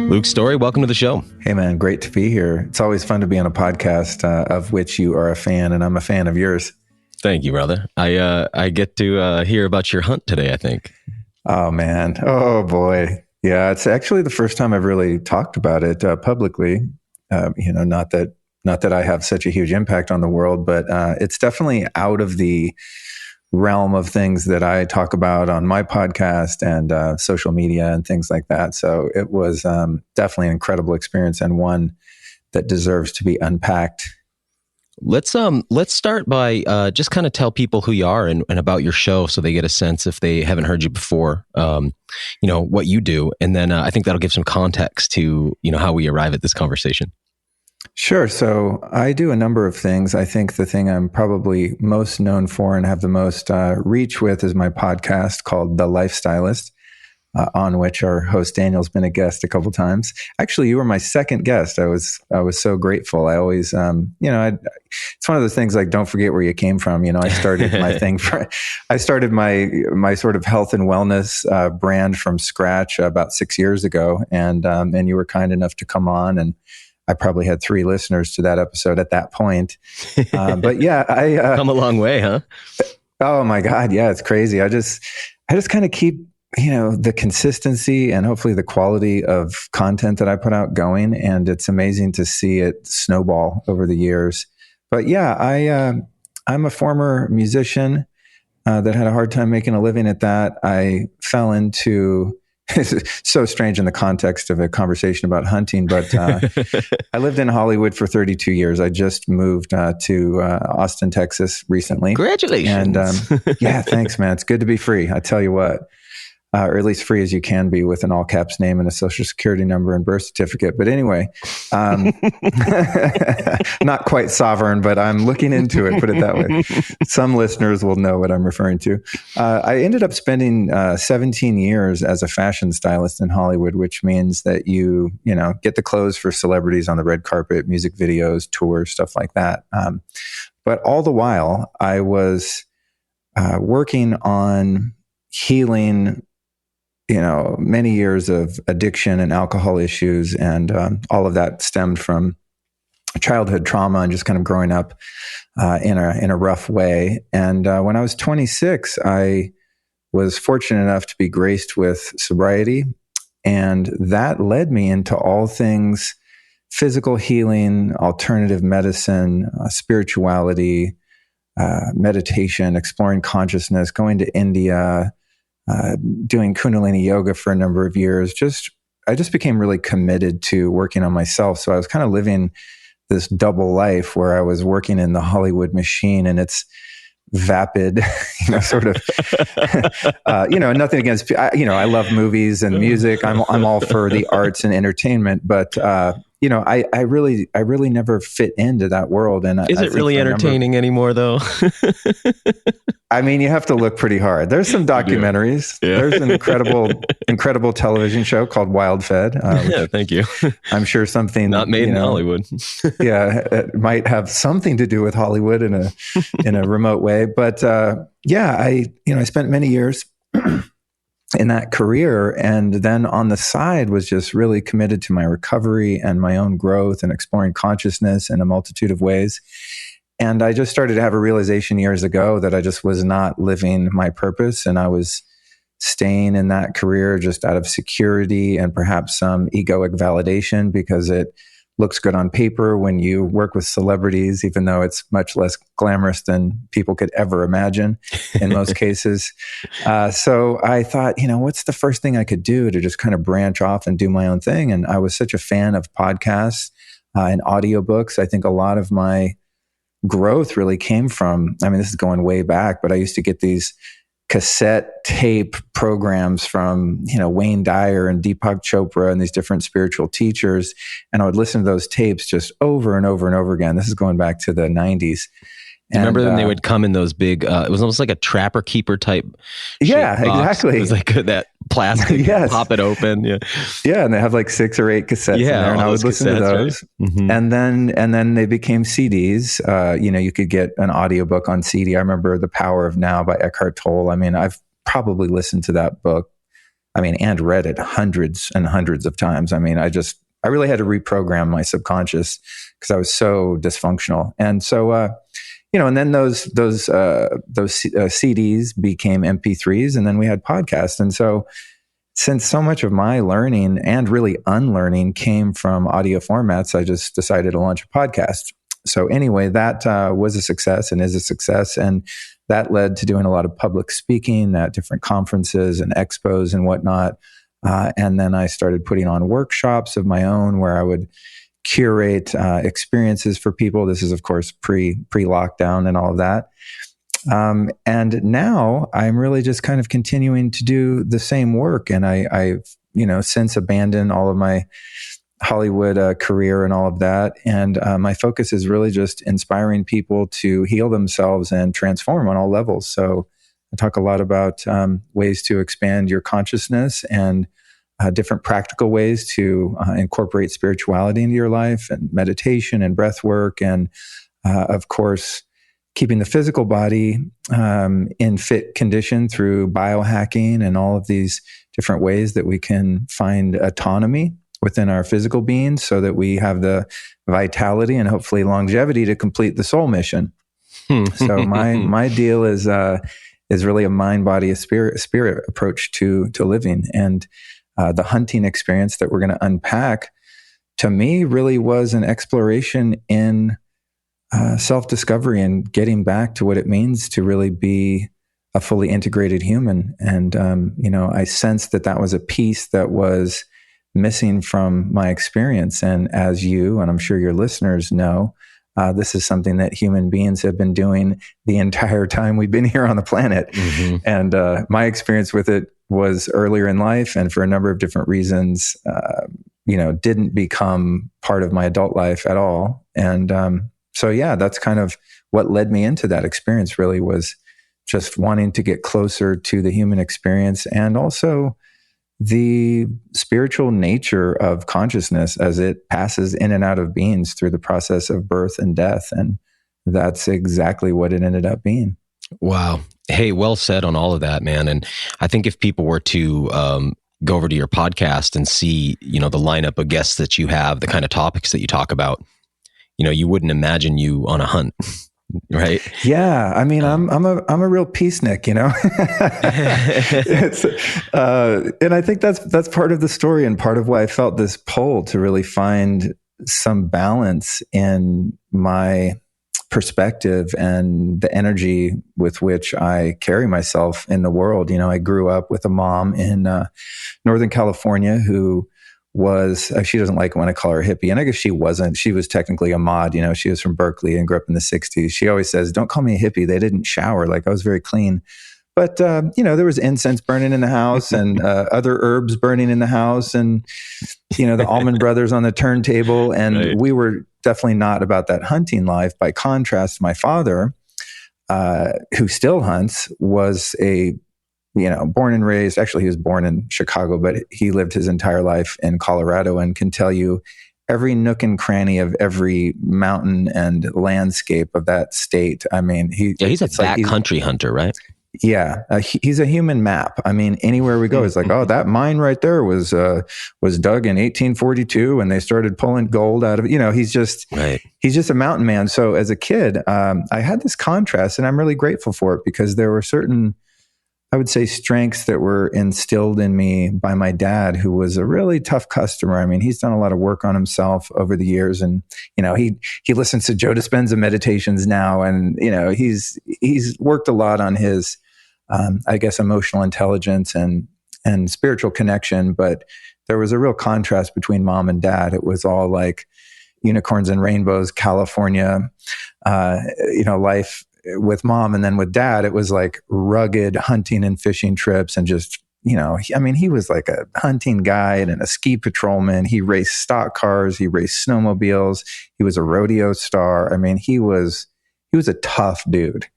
Luke Story, welcome to the show. Hey man, great to be here. It's always fun to be on a podcast of which you are a fan, and I'm a fan of yours. Thank you, brother. I get to hear about your hunt today, I think. Oh man. Oh boy. Yeah, it's actually the first time I've really talked about it publicly. Not that I have such a huge impact on the world, but it's definitely out of the realm of things that I talk about on my podcast and social media and things like that. So it was definitely an incredible experience and one that deserves to be unpacked. Let's start by just kind of tell people who you are and about your show, so they get a sense, if they haven't heard you before, what you do, and then I think that'll give some context to how we arrive at this conversation. Sure. So I do a number of things. I think the thing I'm probably most known for and have the most reach with is my podcast called The Stylist, on which our host Daniel's been a guest a couple times. Actually, you were my second guest. I was so grateful. I always, it's one of those things like, don't forget where you came from. I started my thing I started my sort of health and wellness brand from scratch about 6 years ago, and you were kind enough to come on, and I probably had 3 listeners to that episode at that point. But yeah, I come a long way, huh? Oh my God. Yeah, it's crazy. I just kind of keep, the consistency and hopefully the quality of content that I put out going. And it's amazing to see it snowball over the years. But yeah, I'm a former musician that had a hard time making a living at that. I fell into, it's so strange in the context of a conversation about hunting, but I lived in Hollywood for 32 years. I just moved to Austin, Texas recently. Congratulations. And yeah, thanks, man. It's good to be free. I tell you what. Or at least free as you can be, with an all caps name and a social security number and birth certificate. But anyway, not quite sovereign, but I'm looking into it, put it that way. Some listeners will know what I'm referring to. I ended up spending 17 years as a fashion stylist in Hollywood, which means that you get the clothes for celebrities on the red carpet, music videos, tours, stuff like that. But all the while, I was working on healing many years of addiction and alcohol issues. And all of that stemmed from childhood trauma and just kind of growing up in a rough way. And when I was 26, I was fortunate enough to be graced with sobriety. And that led me into all things physical healing, alternative medicine, spirituality, meditation, exploring consciousness, going to India, doing Kundalini yoga for a number of years. I just became really committed to working on myself. So I was kind of living this double life where I was working in the Hollywood machine and its vapid, sort of, nothing against, I love movies and music. I'm all for the arts and entertainment, but, I really never fit into that world. And is it really entertaining anymore though? I mean, you have to look pretty hard. There's some documentaries. Yeah. There's an incredible television show called WildFed. Yeah, thank you. I'm sure something not made in Hollywood. Yeah, it might have something to do with Hollywood in a remote way. But I spent many years in that career, and then on the side was just really committed to my recovery and my own growth and exploring consciousness in a multitude of ways. And I just started to have a realization years ago that I just was not living my purpose, and I was staying in that career just out of security and perhaps some egoic validation, because it looks good on paper when you work with celebrities, even though it's much less glamorous than people could ever imagine in most cases. So I thought, what's the first thing I could do to just kind of branch off and do my own thing? And I was such a fan of podcasts and audiobooks. I think a lot of my growth really came from, this is going way back, but I used to get these cassette tape programs from, Wayne Dyer and Deepak Chopra and these different spiritual teachers. And I would listen to those tapes just over and over and over again. This is going back to the 90s. And, remember when they would come in those big, it was almost like a trapper keeper type. Yeah, exactly. It was like that plastic, yes. Pop it open. Yeah. Yeah. And they have like 6 or 8 cassettes in there, and I would listen to those. Right? Mm-hmm. And then they became CDs. You could get an audiobook on CD. I remember The Power of Now by Eckhart Tolle. I've probably listened to that book and read it hundreds and hundreds of times. I really had to reprogram my subconscious because I was so dysfunctional. And so, and then those CDs became MP3s, and then we had podcasts. And so, since so much of my learning and really unlearning came from audio formats, I just decided to launch a podcast. So anyway, that was a success and is a success. And that led to doing a lot of public speaking at different conferences and expos and whatnot. And then I started putting on workshops of my own where I would curate experiences for people. This is, of course, pre-lockdown and all of that. And now I'm really just kind of continuing to do the same work. And I've since abandoned all of my Hollywood career and all of that. And my focus is really just inspiring people to heal themselves and transform on all levels. So I talk a lot about ways to expand your consciousness and different practical ways to incorporate spirituality into your life, and meditation and breath work. And of course, keeping the physical body in fit condition through biohacking and all of these different ways that we can find autonomy within our physical being so that we have the vitality and hopefully longevity to complete the soul mission. So my deal is really a mind, body, a spirit approach to living. And the hunting experience that we're going to unpack, to me, really was an exploration in self-discovery and getting back to what it means to really be a fully integrated human. And, I sensed that was a piece that was missing from my experience. And as you, and I'm sure your listeners know, this is something that human beings have been doing the entire time we've been here on the planet. Mm-hmm. And my experience with it was earlier in life, and for a number of different reasons, didn't become part of my adult life at all. And so, that's kind of what led me into that experience, really, was just wanting to get closer to the human experience and also the spiritual nature of consciousness as it passes in and out of beings through the process of birth and death. And that's exactly what it ended up being. Wow. Hey, well said on all of that, man. And I think if people were to go over to your podcast and see, the lineup of guests that you have, the kind of topics that you talk about, you wouldn't imagine you on a hunt. Right. Yeah. I'm a real peacenik, and I think that's part of the story and part of why I felt this pull to really find some balance in my perspective and the energy with which I carry myself in the world. I grew up with a mom in Northern California who was, she doesn't like it when I call her a hippie. And I guess she wasn't. She was technically a mod. She was from Berkeley and grew up in the 60s. She always says, don't call me a hippie. They didn't shower. Like, I was very clean. But, there was incense burning in the house and other herbs burning in the house and, the Allman Brothers on the turntable. And right. We were definitely not about that hunting life. By contrast, my father, who still hunts, was born and raised, actually he was born in Chicago, but he lived his entire life in Colorado and can tell you every nook and cranny of every mountain and landscape of that state. He's a backcountry hunter, right? Yeah. He's a human map. Anywhere we go, it's like, oh, that mine right there was dug in 1842 and they started pulling gold out of it. He's just a mountain man. So as a kid, I had this contrast, and I'm really grateful for it because there were certain, I would say, strengths that were instilled in me by my dad, who was a really tough customer. He's done a lot of work on himself over the years, and he listens to Joe Dispenza meditations now, and he's worked a lot on his, I guess, emotional intelligence and spiritual connection. But there was a real contrast between mom and dad. It was all like unicorns and rainbows, California, life with mom, and then with dad, it was like rugged hunting and fishing trips and just, he was like a hunting guide and a ski patrolman. He raced stock cars. He raced snowmobiles. He was a rodeo star. He was a tough dude,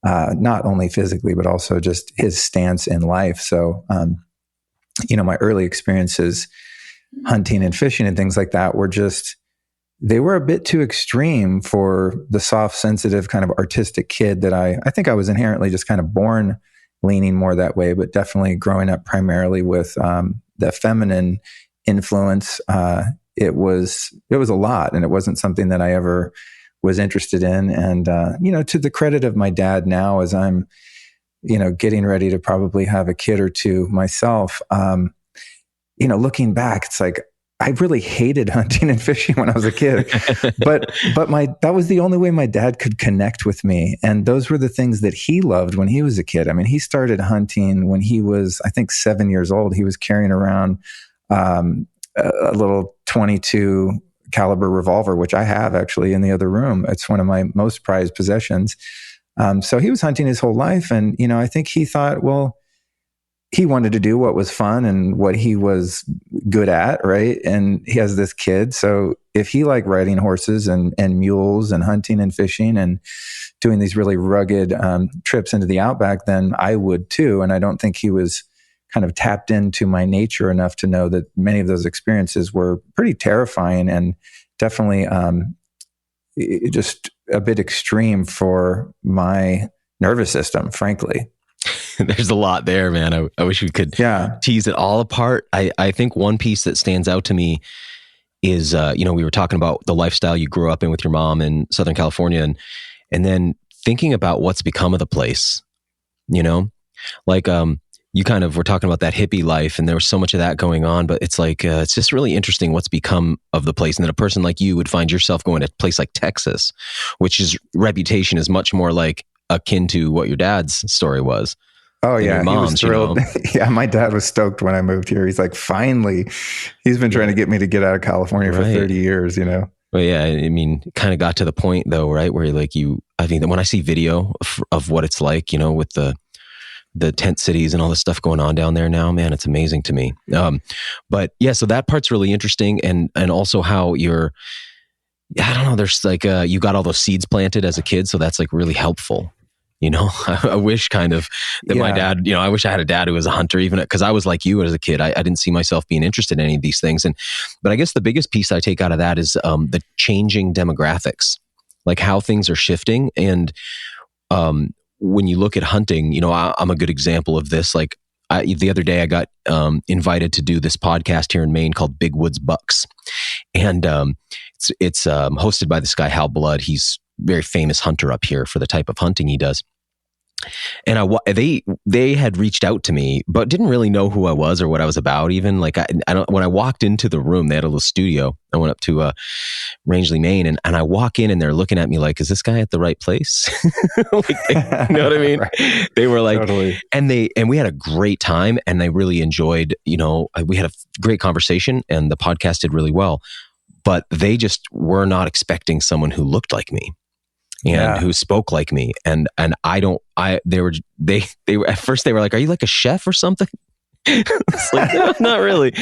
not only physically, but also just his stance in life. So, my early experiences hunting and fishing and things like that were they were a bit too extreme for the soft, sensitive kind of artistic kid that I think I was inherently just kind of born leaning more that way, but definitely growing up primarily with the feminine influence. It was a lot, and it wasn't something that I ever was interested in. And to the credit of my dad now, as I'm getting ready to probably have a kid or two myself, looking back, it's like I really hated hunting and fishing when I was a kid, but that was the only way my dad could connect with me. And those were the things that he loved when he was a kid. I mean, he started hunting when he was, I think, 7 years old. He was carrying around a little 22 caliber revolver, which I have actually in the other room. It's one of my most prized possessions. So he was hunting his whole life. And, I think he thought, well, he wanted to do what was fun and what he was good at, right? And he has this kid. So if he liked riding horses and mules and hunting and fishing and doing these really rugged trips into the outback, then I would too. And I don't think he was kind of tapped into my nature enough to know that many of those experiences were pretty terrifying and definitely just a bit extreme for my nervous system, frankly. There's a lot there, man. I wish we could tease it all apart. I think one piece that stands out to me is, we were talking about the lifestyle you grew up in with your mom in Southern California, and then thinking about what's become of the place, like, you kind of were talking about that hippie life, and there was so much of that going on, but it's like, it's just really interesting what's become of the place. And then a person like you would find yourself going to a place like Texas, which is reputation is much more like akin to what your dad's story was. Oh yeah, mom's, he was thrilled. Yeah, my dad was stoked when I moved here. He's like, finally, he's been trying to get me to get out of California for 30 years, Well, yeah, I mean, it kind of got to the point though, right? Where I think that when I see video of what it's like, with the tent cities and all this stuff going on down there now, man, it's amazing to me. But yeah, so that part's really interesting. And also how I don't know, there's like, you got all those seeds planted as a kid. So that's like really helpful. I wish kind of that my dad, I wish I had a dad who was a hunter, even because I was like you as a kid. I didn't see myself being interested in any of these things. But I guess the biggest piece I take out of that is the changing demographics, like how things are shifting. And when you look at hunting, I'm a good example of this. Like the other day I got invited to do this podcast here in Maine called Big Woods Bucks. And it's hosted by this guy, Hal Blood. He's very famous hunter up here for the type of hunting he does. And they had reached out to me, but didn't really know who I was or what I was about. Even like when I walked into the room, they had a little studio. I went up to Rangeley, Maine, and I walk in and they're looking at me like, "Is this guy at the right place?" Like, you know what I mean? Right. They were like, totally. And we had a great time, and they really enjoyed. We had a great conversation, and the podcast did really well. But they just were not expecting someone who looked like me. And who spoke like me, and they were at first they were like, "Are you like a chef or something?" It's like, no, not really,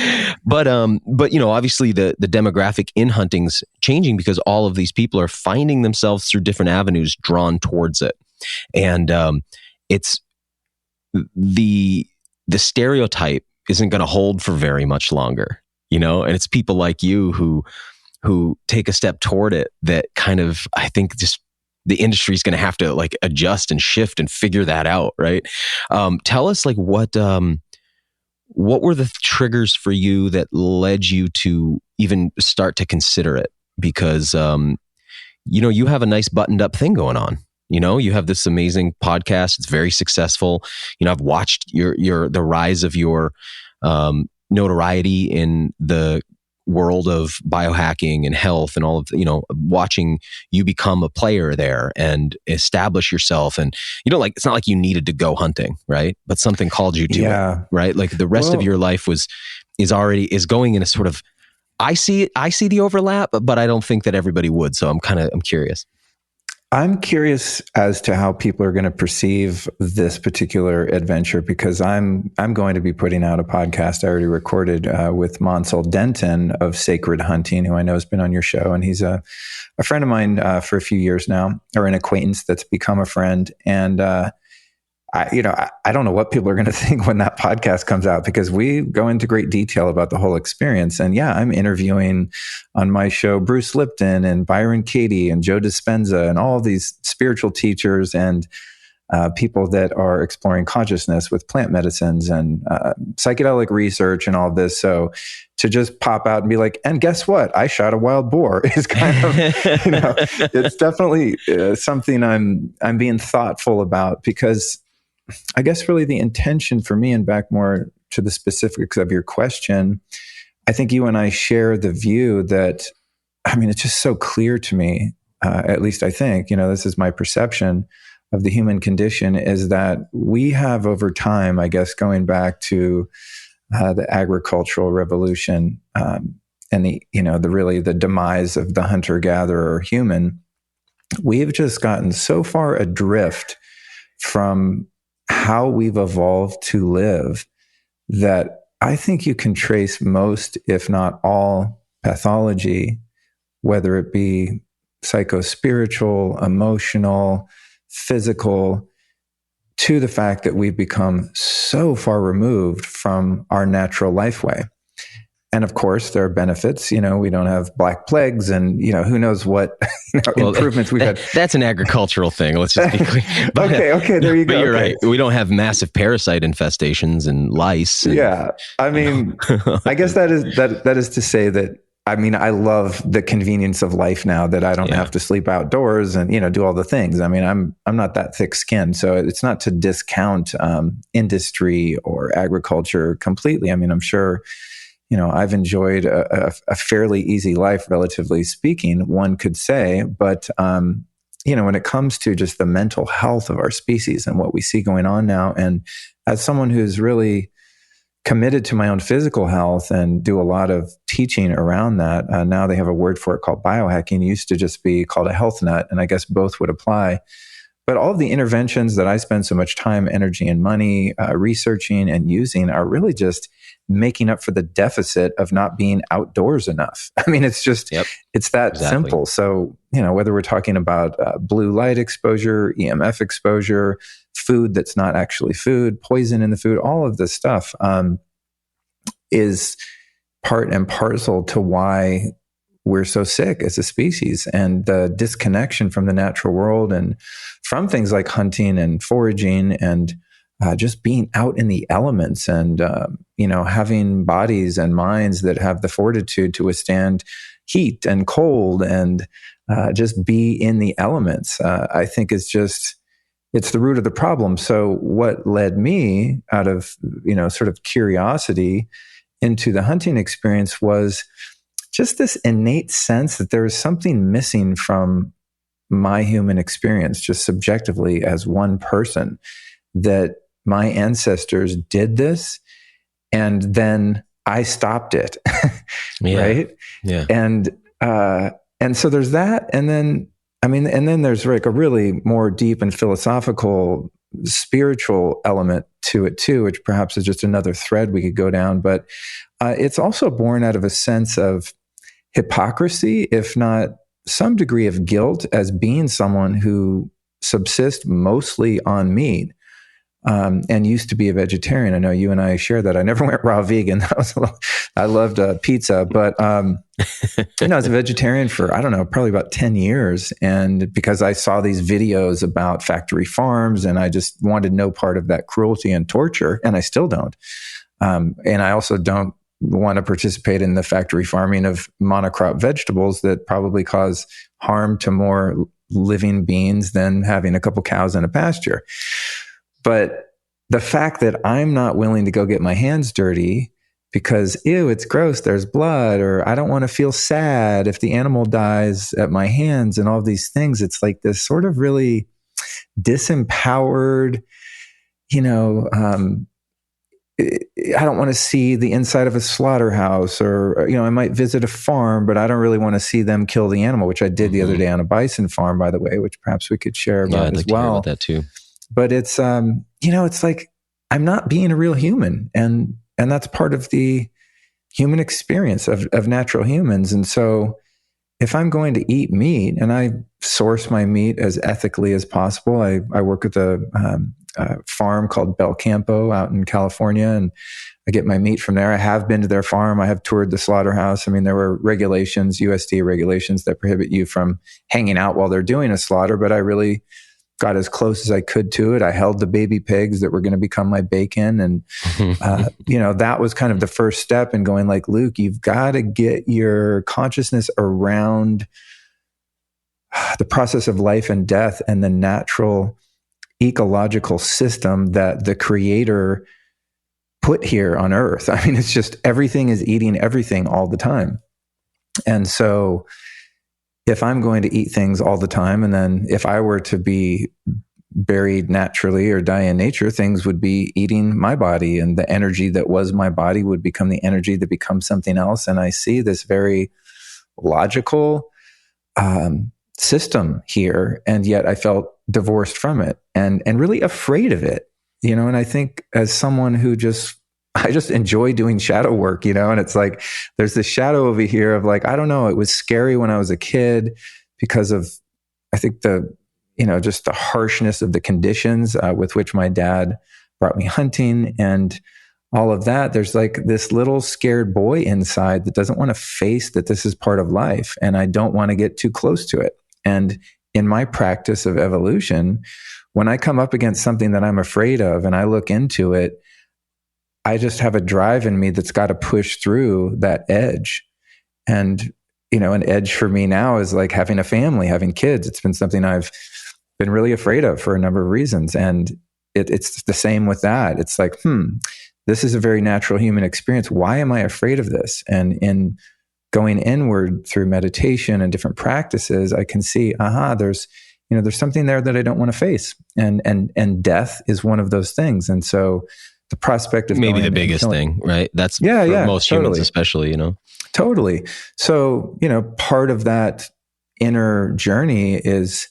but obviously the demographic in hunting's changing because all of these people are finding themselves through different avenues drawn towards it, and it's the stereotype isn't going to hold for very much longer, and it's people like you who take a step toward it that kind of, I think, just the industry is going to have to like adjust and shift and figure that out, right? Tell us like what were the triggers for you that led you to even start to consider it? Because you have a nice buttoned up thing going on. You have this amazing podcast. It's very successful. I've watched the rise of your notoriety in the world of biohacking and health and all of, watching you become a player there and establish yourself. And, it's not like you needed to go hunting, right? But something called you to it, right? Like the rest of your life is going in a sort of, I see the overlap, but I don't think that everybody would. So I'm curious. I'm curious as to how people are going to perceive this particular adventure, because I'm going to be putting out a podcast I already recorded with Mansel Denton of Sacred Hunting, who I know has been on your show, and he's a friend of mine for a few years now, or an acquaintance that's become a friend. And I don't know what people are going to think when that podcast comes out, because we go into great detail about the whole experience. And I'm interviewing on my show Bruce Lipton and Byron Katie and Joe Dispenza and all these spiritual teachers. And people that are exploring consciousness with plant medicines and psychedelic research and all this. So to just pop out and be like, and guess what? I shot a wild boar is kind of, it's definitely something I'm being thoughtful about, because I guess really the intention for me, and back more to the specifics of your question, I think you and I share the view that, it's just so clear to me, at least I think, this is my perception of the human condition, is that we have over time, I guess, going back to the agricultural revolution and the demise of the hunter-gatherer human, we've just gotten so far adrift from how we've evolved to live that I think you can trace most, if not all, pathology, whether it be psychospiritual, emotional, physical, to the fact that we've become so far removed from our natural life way. And of course, there are benefits. We don't have black plagues and, who knows what improvements we've had. That's an agricultural thing. Let's just be clear. But, okay, there you go. But you're right. We don't have massive parasite infestations and lice. And, yeah. I guess that is to say that, I love the convenience of life now, that I don't have to sleep outdoors and, do all the things. I'm not that thick-skinned, so it's not to discount industry or agriculture completely. I'm sure, I've enjoyed a fairly easy life, relatively speaking, one could say. But, when it comes to just the mental health of our species and what we see going on now, and as someone who's really committed to my own physical health and do a lot of teaching around that. Now they have a word for it called biohacking. It used to just be called a health nut, and I guess both would apply. But all of the interventions that I spend so much time, energy, and money researching and using are really just making up for the deficit of not being outdoors enough. It's just, it's that simple. So, whether we're talking about blue light exposure, EMF exposure, food that's not actually food, poison in the food, all of this stuff is part and parcel to why we're so sick as a species, and the disconnection from the natural world and from things like hunting and foraging and just being out in the elements and, having bodies and minds that have the fortitude to withstand heat and cold and just be in the elements, I think is just, it's the root of the problem. So what led me out of, sort of curiosity into the hunting experience was just this innate sense that there is something missing from my human experience, just subjectively as one person, that my ancestors did this and then I stopped it. Right? Yeah. And so there's that. And then, and then there's like a really more deep and philosophical, spiritual element to it too, which perhaps is just another thread we could go down. But it's also born out of a sense of hypocrisy, if not some degree of guilt, as being someone who subsists mostly on meat and used to be a vegetarian. I know you and I share that. I never went raw vegan. I loved pizza, but I was a vegetarian for, probably about 10 years. And because I saw these videos about factory farms and I just wanted no part of that cruelty and torture, and I still don't. And I also don't want to participate in the factory farming of monocrop vegetables that probably cause harm to more living beings than having a couple cows in a pasture. But the fact that I'm not willing to go get my hands dirty because, ew, it's gross, there's blood, or I don't want to feel sad if the animal dies at my hands and all these things, it's like this sort of really disempowered, I don't want to see the inside of a slaughterhouse, or, I might visit a farm, but I don't really want to see them kill the animal, which I did the other day on a bison farm, by the way, which perhaps we could share about I'd as like to well. hear about that too. But it's, it's like, I'm not being a real human. And that's part of the human experience of natural humans. And so if I'm going to eat meat, and I source my meat as ethically as possible, I work with a farm called Bel Campo out in California, and I get my meat from there. I have been to their farm. I have toured the slaughterhouse. There were regulations, USDA regulations, that prohibit you from hanging out while they're doing a slaughter, but I really got as close as I could to it. I held the baby pigs that were going to become my bacon. And, that was kind of the first step in going like, Luke, you've got to get your consciousness around the process of life and death and the natural ecological system that the Creator put here on Earth. I mean, it's just everything is eating everything all the time. And so if I'm going to eat things all the time, and then if I were to be buried naturally or die in nature, things would be eating my body, and the energy that was my body would become the energy that becomes something else. And I see this very logical system here, and yet I felt divorced from it and really afraid of it, and I think as someone who I just enjoy doing shadow work, and it's like, there's this shadow over here of like, I don't know, it was scary when I was a kid because of, I think just the harshness of the conditions with which my dad brought me hunting and all of that. There's like this little scared boy inside that doesn't want to face that this is part of life. And I don't want to get too close to it. And in my practice of evolution, when I come up against something that I'm afraid of and I look into it, I just have a drive in me that's got to push through that edge. And, an edge for me now is like having a family, having kids. It's been something I've been really afraid of for a number of reasons. And it's the same with that. It's like, this is a very natural human experience. Why am I afraid of this? And in going inward through meditation and different practices, I can see, there's something there that I don't want to face. And death is one of those things. And so the prospect of maybe the biggest thing, right? That's for most humans, especially, Totally. So, part of that inner journey is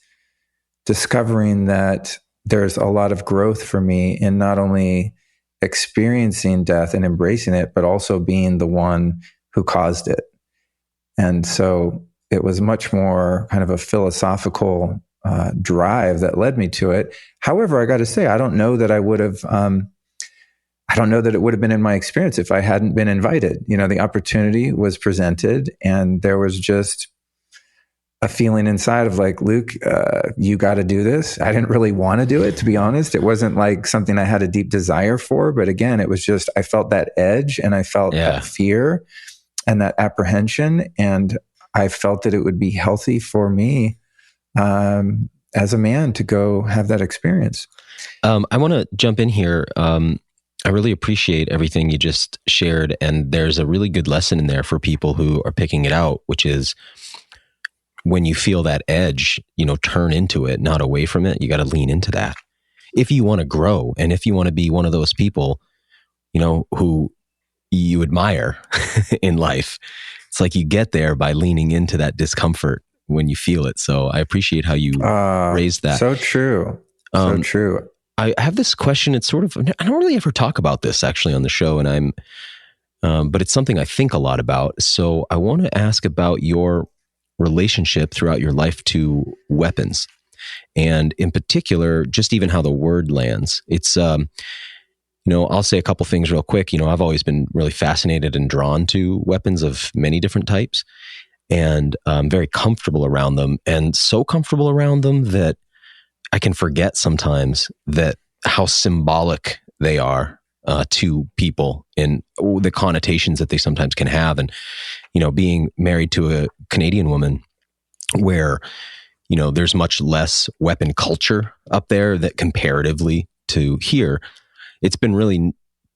discovering that there's a lot of growth for me in not only experiencing death and embracing it, but also being the one who caused it. And so it was much more kind of a philosophical drive that led me to it. However, I got to say, I don't know that I would have, I don't know that it would have been in my experience if I hadn't been invited. The opportunity was presented, and there was just a feeling inside of like, Luke, you got to do this. I didn't really want to do it, to be honest. It wasn't like something I had a deep desire for, but again, it was just, I felt that edge and I felt that fear and that apprehension. And I felt that it would be healthy for me as a man to go have that experience. I want to jump in here. I really appreciate everything you just shared. And there's a really good lesson in there for people who are picking it out, which is when you feel that edge, turn into it, not away from it. You got to lean into that. If you want to grow and if you want to be one of those people, who you admire in life, it's like you get there by leaning into that discomfort when you feel it. So I appreciate how you raised that. So true. So true. I have this question. It's sort of, I don't really ever talk about this actually on the show, and but it's something I think a lot about. So I want to ask about your relationship throughout your life to weapons, and in particular, just even how the word lands. It's, I'll say a couple things real quick. I've always been really fascinated and drawn to weapons of many different types, and I'm very comfortable around them, and so comfortable around them that I can forget sometimes that how symbolic they are to people and the connotations that they sometimes can have. And, being married to a Canadian woman where, there's much less weapon culture up there that comparatively to here, it's been really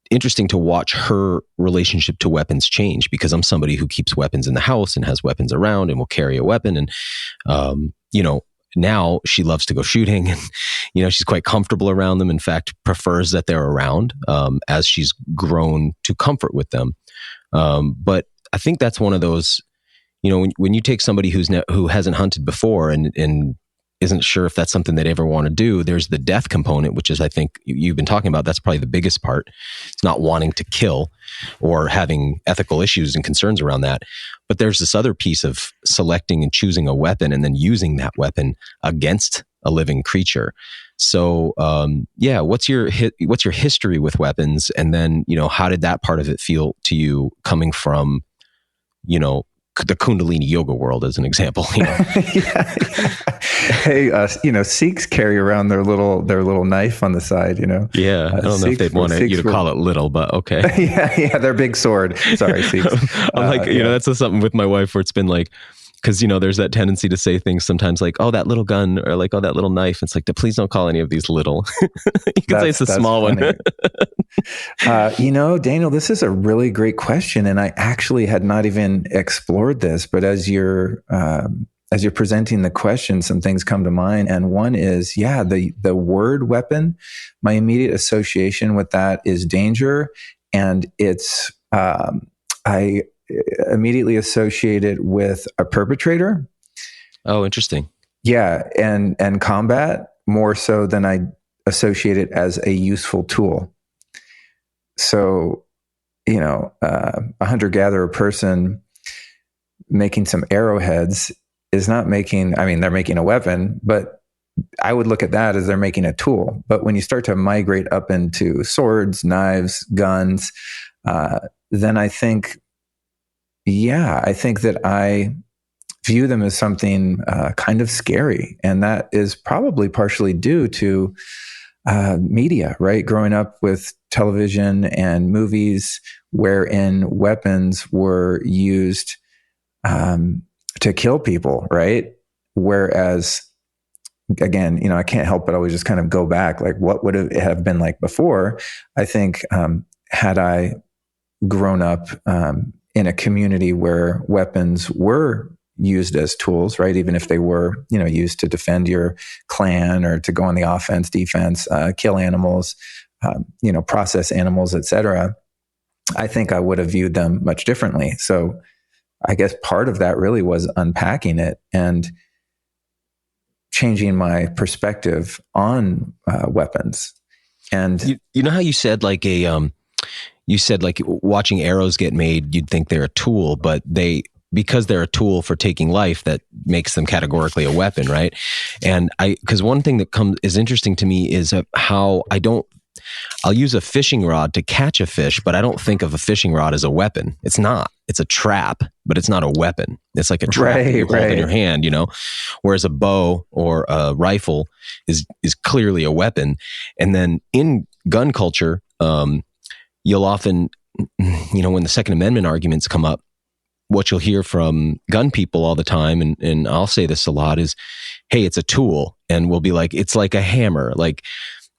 interesting to watch her relationship to weapons change, because I'm somebody who keeps weapons in the house and has weapons around and will carry a weapon. And, now she loves to go shooting, and she's quite comfortable around them. In fact, prefers that they're around as she's grown to comfort with them. But I think that's one of those, when you take somebody who hasn't hunted before and isn't sure if that's something they'd ever want to do, there's the death component, which is, I think you've been talking about. That's probably the biggest part. It's not wanting to kill or having ethical issues and concerns around that. But there's this other piece of selecting and choosing a weapon and then using that weapon against a living creature. So, what's your history with weapons? And then, how did that part of it feel to you coming from, the Kundalini yoga world as an example. Yeah. Hey, Sikhs carry around their little knife on the side. Yeah, I don't know if they'd want you to call it little, but okay. Yeah, their big sword. Sorry, Sikhs. I'm like, that's something with my wife where it's been like, because there's that tendency to say things sometimes like, oh, that little gun, or like, oh, that little knife. It's like, please don't call any of these little. You can say it's a small funny one. Daniel, this is a really great question, and I actually had not even explored this. But as you're presenting the question, some things come to mind, and one is, the word weapon. My immediate association with that is danger, and it's I immediately associate it with a perpetrator. Oh, interesting. Yeah, and combat more so than I associate it as a useful tool. So, a hunter-gatherer person making some arrowheads is not making, they're making a weapon, but I would look at that as they're making a tool. But when you start to migrate up into swords, knives, guns, then I think that I view them as something kind of scary. And that is probably partially due to media, right? Growing up with television and movies wherein weapons were used to kill people, right? Whereas, again, I can't help but always just kind of go back, like what would it have been like before? I think had I grown up in a community where weapons were used as tools, right? Even if they were, used to defend your clan or to go on the offense, defense, kill animals, process animals, etc. I think I would have viewed them much differently. So I guess part of that really was unpacking it and changing my perspective on weapons. And you know how you said like you said like watching arrows get made, you'd think they're a tool, but because they're a tool for taking life, that makes them categorically a weapon, right? And because one thing that is interesting to me is how I'll use a fishing rod to catch a fish, but I don't think of a fishing rod as a weapon. It's not. It's a trap, but it's not a weapon. It's like a trap that you hold in your hand, whereas a bow or a rifle is clearly a weapon. And then in gun culture, you'll often, when the Second Amendment arguments come up, what you'll hear from gun people all the time, and I'll say this a lot, is, hey, it's a tool. And we'll be like, it's like a hammer, like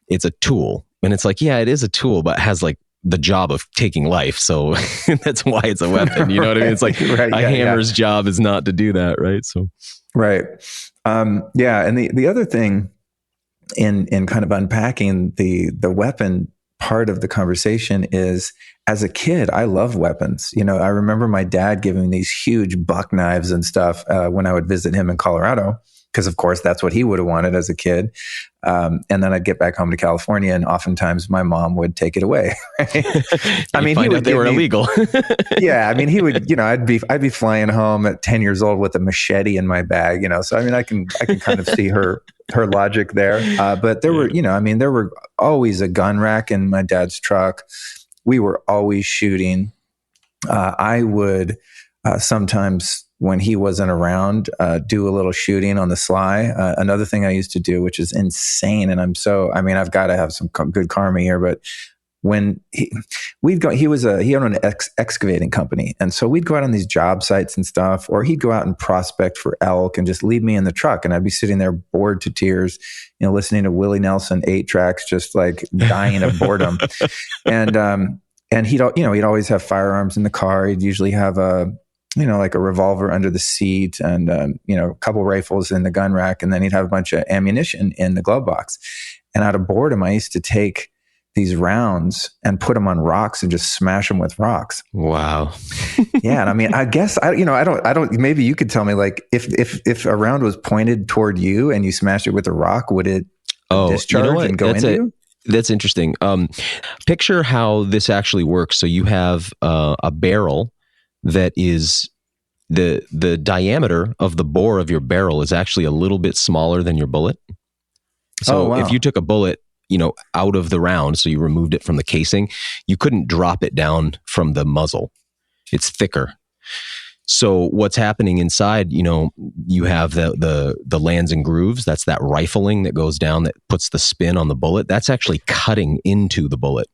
it's a tool. And it's like, yeah, it is a tool, but it has like the job of taking life. So that's why it's a weapon. You know what I mean? It's like hammer's job is not to do that, right? So, right. And the other thing in kind of unpacking the weapon part of the conversation is, as a kid, I love weapons. I remember my dad giving me these huge buck knives and stuff when I would visit him in Colorado, because of course that's what he would have wanted as a kid. And then I'd get back home to California, and oftentimes my mom would take it away. Right? He would. They were illegal. Yeah, he would. I'd be flying home at 10 years old with a machete in my bag. So I can kind of see her logic there. But there were, there were always a gun rack in my dad's truck. We were always shooting. I would sometimes, when he wasn't around, do a little shooting on the sly. Another thing I used to do, which is insane, and I've got to have some good karma here, but when he owned an excavating company. And so we'd go out on these job sites and stuff, or he'd go out and prospect for elk and just leave me in the truck. And I'd be sitting there bored to tears, listening to Willie Nelson 8 tracks, just like dying of boredom. And he'd always have firearms in the car. He'd usually have like a revolver under the seat and, a couple rifles in the gun rack. And then he'd have a bunch of ammunition in the glove box. And out of boredom, I used to take these rounds and put them on rocks and just smash them with rocks. Wow. Yeah. And I guess, I don't, maybe you could tell me, like, if a round was pointed toward you and you smashed it with a rock, would it discharge and go into you? That's interesting. Picture how this actually works. So you have a barrel that is the diameter of the bore of your barrel is actually a little bit smaller than your bullet. So if you took a bullet, out of the round, so you removed it from the casing, you couldn't drop it down from the muzzle. It's thicker. So what's happening inside, you have the lands and grooves. That's that rifling that goes down that puts the spin on the bullet. That's actually cutting into the bullet.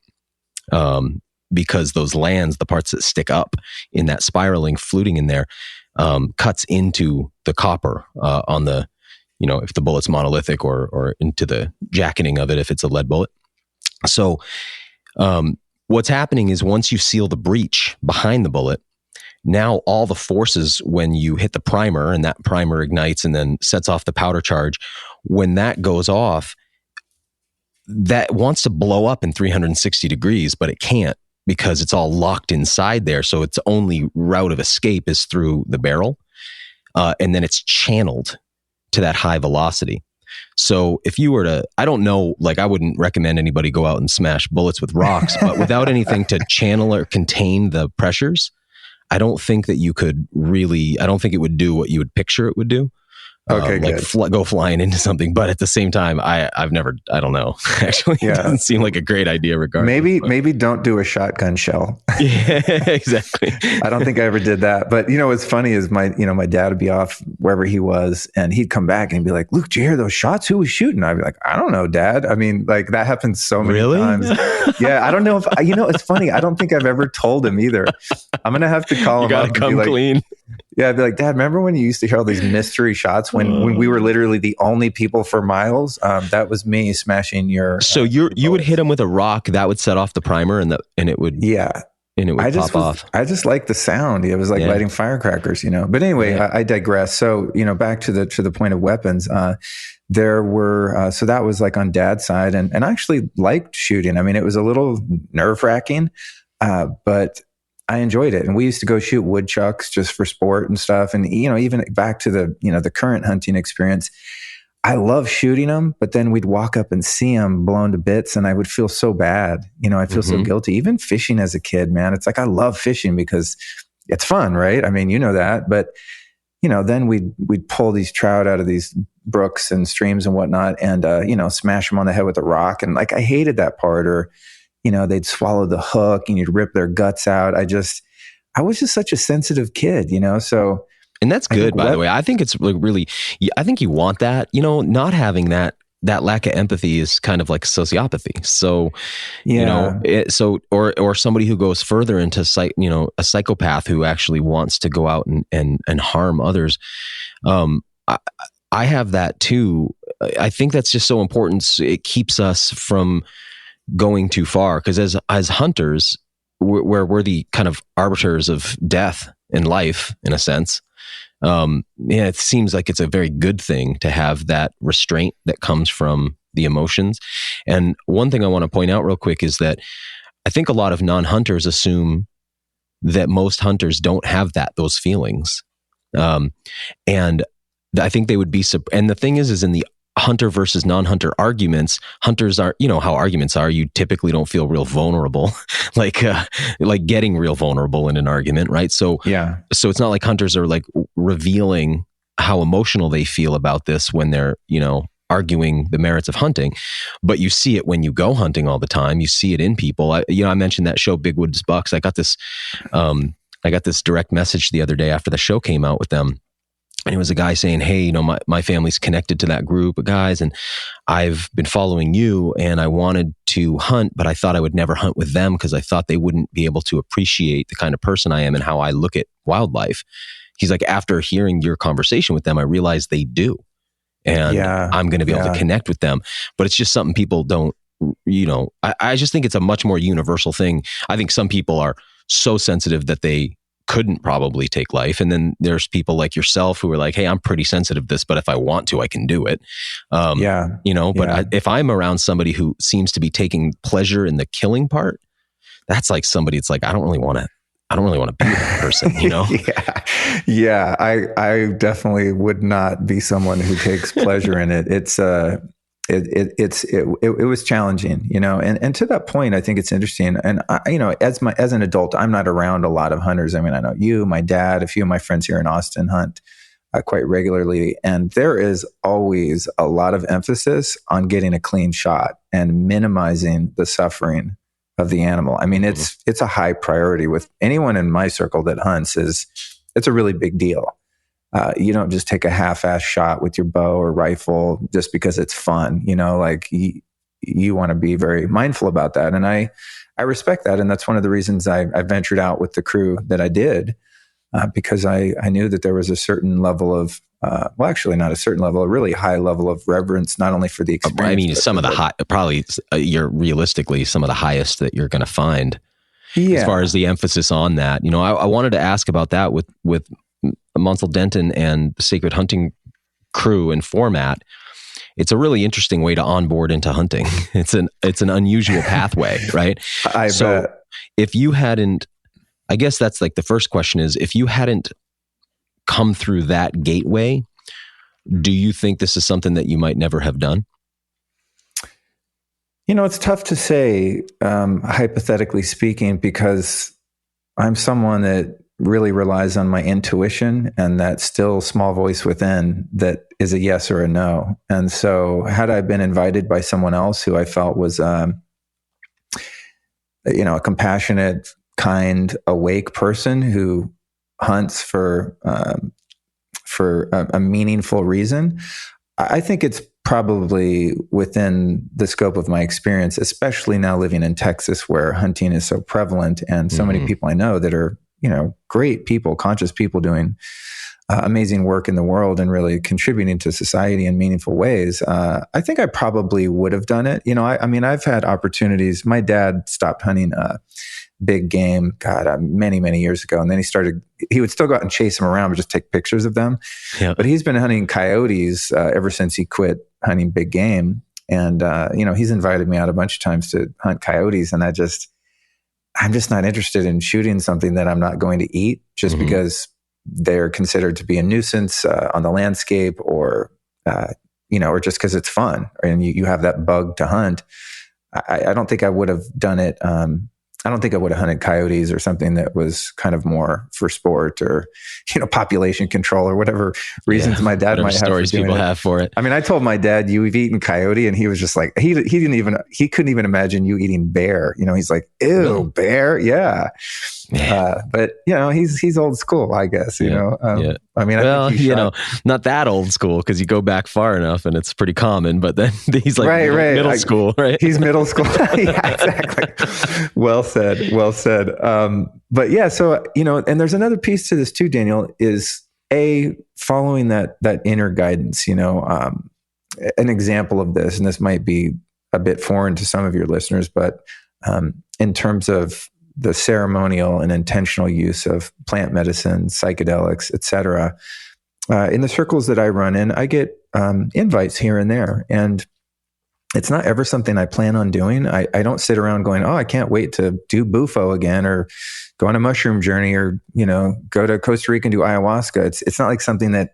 Because those lands, the parts that stick up in that spiraling, fluting in there, cuts into the copper on the, if the bullet's monolithic, or into the jacketing of it if it's a lead bullet. So what's happening is once you seal the breach behind the bullet, now all the forces, when you hit the primer and that primer ignites and then sets off the powder charge, when that goes off, that wants to blow up in 360 degrees, but it can't because it's all locked inside there. So its only route of escape is through the barrel. And then it's channeled to that high velocity. So if you were to, I don't know, like I wouldn't recommend anybody go out and smash bullets with rocks, but without anything to channel or contain the pressures, I don't think that you could really, I don't think it would do what you would picture it would do. Okay, like go flying into something. But at the same time, I don't know. Actually, it doesn't seem like a great idea regardless. Maybe don't do a shotgun shell. Yeah, exactly. I don't think I ever did that. But what's funny is my dad would be off wherever he was and he'd come back and be like, "Luke, did you hear those shots? Who was shooting?" I'd be like, "I don't know, Dad." I mean, like that happens so many times. Yeah, I don't know if, it's funny. I don't think I've ever told him either. I'm going to have to call him up and come be like, clean. Yeah, I'd be like, "Dad, remember when you used to hear all these mystery shots when we were literally the only people for miles?" That was me smashing your. So you would hit him with a rock that would set off the primer and it would pop off. I just like the sound. It was like lighting firecrackers, But anyway, I digress. So back to the point of weapons. There were so that was like on Dad's side, and I actually liked shooting. I mean, it was a little nerve-wracking, but I enjoyed it. And we used to go shoot woodchucks just for sport and stuff. And, even back to the current hunting experience, I love shooting them, but then we'd walk up and see them blown to bits and I would feel so bad. I feel so guilty. Even fishing as a kid, man, it's like, I love fishing because it's fun, right? I mean, that, but then we'd pull these trout out of these brooks and streams and whatnot and, smash them on the head with a rock. And like, I hated that part. Or, they'd swallow the hook and you'd rip their guts out. I was just such a sensitive kid, so. And that's good, by the way. I think it's really, I think you want that, not having that lack of empathy is kind of like sociopathy. So, or somebody who goes further into a psychopath who actually wants to go out and harm others. I have that too. I think that's just so important. It keeps us from going too far, because as hunters, we're the kind of arbiters of death in life, in a sense. It seems like it's a very good thing to have that restraint that comes from the emotions. And one thing I want to point out real quick is that I think a lot of non-hunters assume that most hunters don't have those feelings. And I think they would be, and the thing is in the hunter versus non-hunter arguments, hunters are, how arguments are, you typically don't feel real vulnerable, like getting real vulnerable in an argument, right? So it's not like hunters are like revealing how emotional they feel about this when they're, arguing the merits of hunting, but you see it when you go hunting all the time. You see it in people. I mentioned that show, Big Woods Bucks. I got this direct message the other day after the show came out with them. And it was a guy saying, "Hey, my family's connected to that group of guys, and I've been following you, and I wanted to hunt, but I thought I would never hunt with them because I thought they wouldn't be able to appreciate the kind of person I am and how I look at wildlife." He's like, "After hearing your conversation with them, I realized they do. And I'm going to be able to connect with them." But it's just something people don't, I just think it's a much more universal thing. I think some people are so sensitive that they couldn't probably take life. And then there's people like yourself who are like, "Hey, I'm pretty sensitive to this, but if I want to, I can do it." If I'm around somebody who seems to be taking pleasure in the killing part, that's like somebody, it's like, I don't really want to be that person, I definitely would not be someone who takes pleasure in it. It was challenging, and to that point, I think it's interesting. And as an adult, I'm not around a lot of hunters. I mean, I know you, my dad, a few of my friends here in Austin hunt quite regularly. And there is always a lot of emphasis on getting a clean shot and minimizing the suffering of the animal. I mean, it's a high priority with anyone in my circle that hunts. Is it's a really big deal. You don't just take a half-ass shot with your bow or rifle just because it's fun. Like you want to be very mindful about that. And I respect that. And that's one of the reasons I ventured out with the crew that I did, because I knew that there was a certain level of, well, actually not a certain level, a really high level of reverence, not only for the experience. I mean, some of the high, probably you're realistically some of the highest that you're going to find. Yeah. As far as the emphasis on that, I wanted to ask about that with Mansel Denton and the Sacred Hunting crew and format. It's a really interesting way to onboard into hunting. It's an unusual pathway, right? So if you hadn't, I guess that's like the first question is, if you hadn't come through that gateway, do you think this is something that you might never have done? It's tough to say, hypothetically speaking, because I'm someone that really relies on my intuition and that still small voice within that is a yes or a no. And so had I been invited by someone else who I felt was, a compassionate, kind, awake person who hunts for a meaningful reason, I think it's probably within the scope of my experience, especially now living in Texas where hunting is so prevalent and so many people I know that are, great people, conscious people doing amazing work in the world and really contributing to society in meaningful ways. I think I probably would have done it. I mean, I've had opportunities. My dad stopped hunting big game, many, many years ago. And then he would still go out and chase them around, but just take pictures of them. Yeah. But he's been hunting coyotes ever since he quit hunting big game. And, he's invited me out a bunch of times to hunt coyotes. And I'm just not interested in shooting something that I'm not going to eat just because they're considered to be a nuisance on the landscape or just because it's fun and you have that bug to hunt. I don't think I would have done it. I don't think I would have hunted coyotes or something that was kind of more for sport or, population control or whatever reasons my dad might have. Stories people have for it. I mean, I told my dad, you've eaten coyote, and he was just like, he couldn't even imagine you eating bear. He's like, ew, really? Bear. Yeah. But he's old school, I guess, I mean, I think not that old school because you go back far enough and it's pretty common, but then he's like middle school, right? He's middle school. Yeah, exactly. Well said. But yeah, so, and there's another piece to this too, Daniel, is following that inner guidance, an example of this, and this might be a bit foreign to some of your listeners, but in terms of the ceremonial and intentional use of plant medicine, psychedelics, etc. In the circles that I run in, I get invites here and there. And it's not ever something I plan on doing. I don't sit around going, I can't wait to do bufo again or go on a mushroom journey or, go to Costa Rica and do ayahuasca. It's not like something that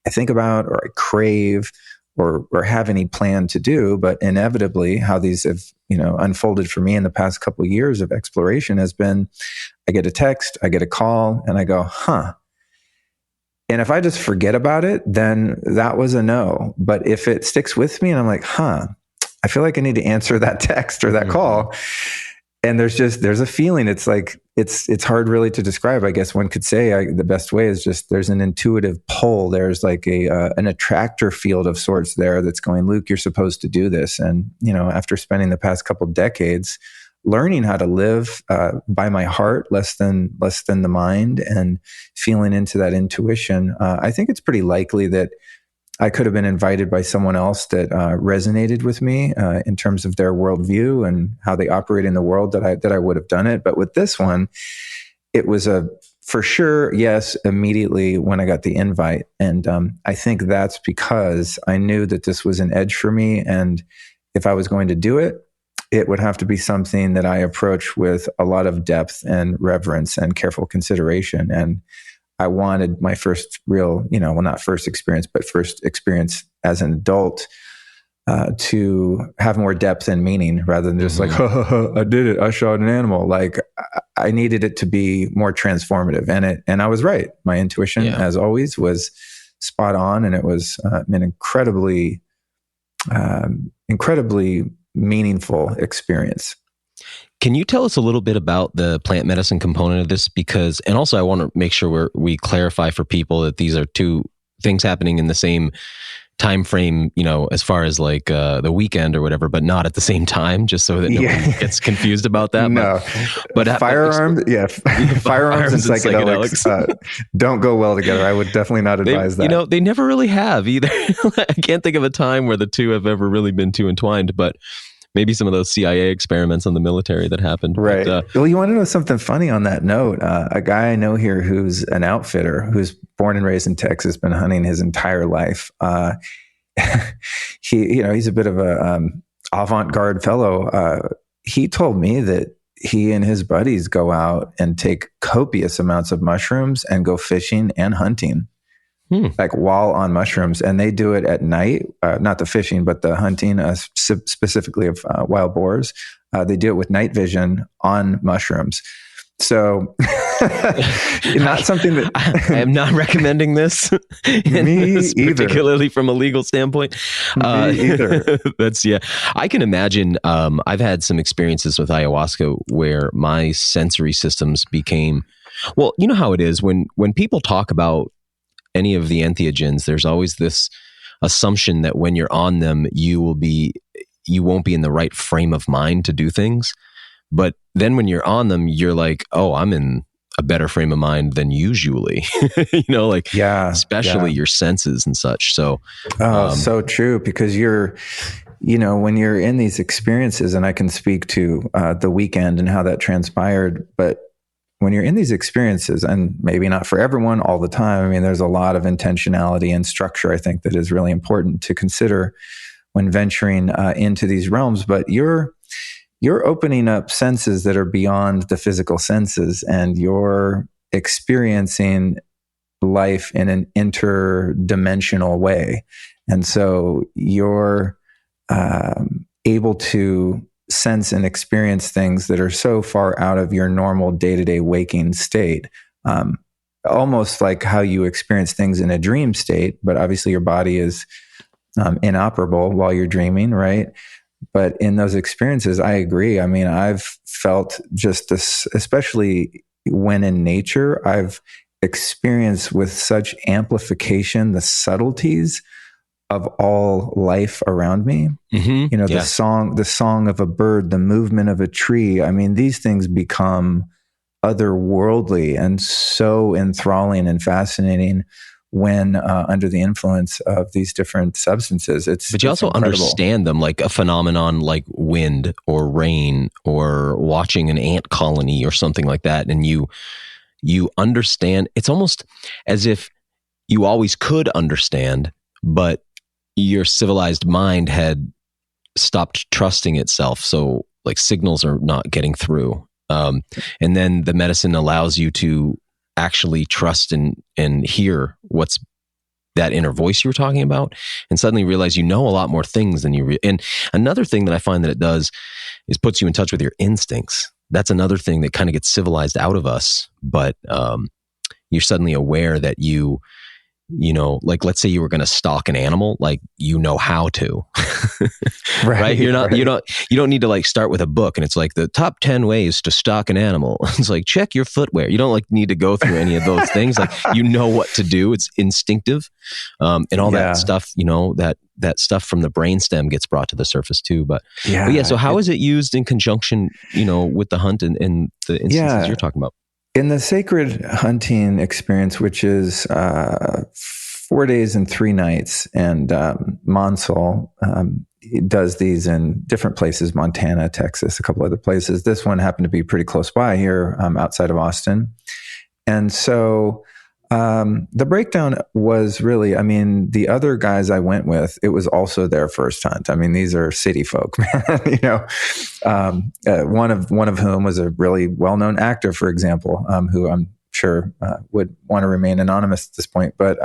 I think about or I crave or have any plan to do, but inevitably how these have, unfolded for me in the past couple of years of exploration has been, I get a text, I get a call, and I go, huh. And if I just forget about it, then that was a no. But if it sticks with me and I'm like, huh, I feel like I need to answer that text or that call. And there's a feeling. It's like, it's hard really to describe. I guess one could say the best way is just there's an intuitive pull. There's like an attractor field of sorts there that's going, Luke, you're supposed to do this. And, after spending the past couple decades learning how to live by my heart, less than the mind, and feeling into that intuition, I think it's pretty likely that I could have been invited by someone else that resonated with me in terms of their worldview and how they operate in the world that I would have done it. But with this one, it was for sure, yes, immediately when I got the invite. And I think that's because I knew that this was an edge for me. And if I was going to do it, it would have to be something that I approach with a lot of depth and reverence and careful consideration. And I wanted my first real, not first experience, but first experience as an adult to have more depth and meaning rather than just like, I did it. I shot an animal. Like I needed it to be more transformative. And I was right. My intuition, as always, was spot on. And it was an incredibly meaningful experience. Can you tell us a little bit about the plant medicine component of this? Because, and also I want to make sure we clarify for people that these are two things happening in the same time frame, as far as like the weekend or whatever, but not at the same time, just so that nobody gets confused about that. No, but firearms, firearms and psychedelics don't go well together. I would definitely not advise that. They never really have either. I can't think of a time where the two have ever really been too entwined, but maybe some of those CIA experiments on the military that happened. Right. But, well, you want to know something funny on that note? A guy I know here who's an outfitter, who's born and raised in Texas, been hunting his entire life. He's a bit of a avant-garde fellow. He told me that he and his buddies go out and take copious amounts of mushrooms and go fishing and hunting. Like while on mushrooms, and they do it at night, not the fishing, but the hunting, specifically of wild boars. They do it with night vision on mushrooms. So not something that I am not recommending this. Me either. Particularly from a legal standpoint. Me either. I can imagine. I've had some experiences with ayahuasca where my sensory systems became, well, you know how it is when people talk about any of the entheogens, there's always this assumption that when you're on them, you won't be in the right frame of mind to do things. But then when you're on them, you're like, oh, I'm in a better frame of mind than usually, especially your senses and such. So, so true, because when you're in these experiences, and I can speak to the weekend and how that transpired, but when you're in these experiences, and maybe not for everyone all the time, I mean, there's a lot of intentionality and structure, I think, that is really important to consider when venturing into these realms. But you're opening up senses that are beyond the physical senses, and you're experiencing life in an interdimensional way. And so you're able to sense and experience things that are so far out of your normal day-to-day waking state, almost like how you experience things in a dream state, but obviously your body is inoperable while you're dreaming, right? But in those experiences, I agree. I mean, I've felt just this, especially when in nature, I've experienced with such amplification the subtleties of all life around me. Mm-hmm. The song of a bird, the movement of a tree. I mean, these things become otherworldly and so enthralling and fascinating when under the influence of these different substances. But you also understand them, like a phenomenon like wind or rain or watching an ant colony or something like that. And you understand. It's almost as if you always could understand, but your civilized mind had stopped trusting itself. So like signals are not getting through. And then the medicine allows you to actually trust and hear what's that inner voice you were talking about, and suddenly realize you know a lot more things than you and another thing that I find that it does is puts you in touch with your instincts. That's another thing that kind of gets civilized out of us, but you're suddenly aware that like let's say you were going to stalk an animal, like how to, right? You don't need to like start with a book and it's like the top 10 ways to stalk an animal. It's like, check your footwear. You don't like need to go through any of those things. Like, what to do. It's instinctive. And all that stuff, that stuff from the brainstem gets brought to the surface too. But so how is it used in conjunction, with the hunt and the instances you're talking about? In the sacred hunting experience, which is 4 days and 3 nights, and Mansel does these in different places, Montana, Texas, a couple other places. This one happened to be pretty close by here outside of Austin. And so the breakdown was really, I mean, the other guys I went with, it was also their first hunt. I mean, these are city folk, man. One of whom was a really well-known actor, for example, who I'm sure would want to remain anonymous at this point. But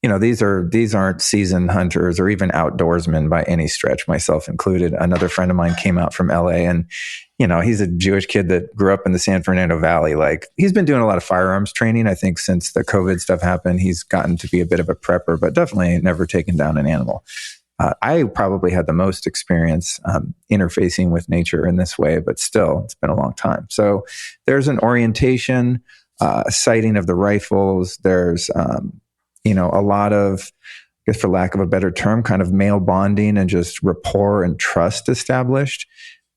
these aren't seasoned hunters or even outdoorsmen by any stretch, myself included. Another friend of mine came out from LA, and he's a Jewish kid that grew up in the San Fernando Valley. Like, he's been doing a lot of firearms training. I think since the COVID stuff happened, he's gotten to be a bit of a prepper, but definitely never taken down an animal. I probably had the most experience interfacing with nature in this way, but still, it's been a long time. So there's an orientation, sighting of the rifles. There's, a lot of, I guess for lack of a better term, kind of male bonding and just rapport and trust established,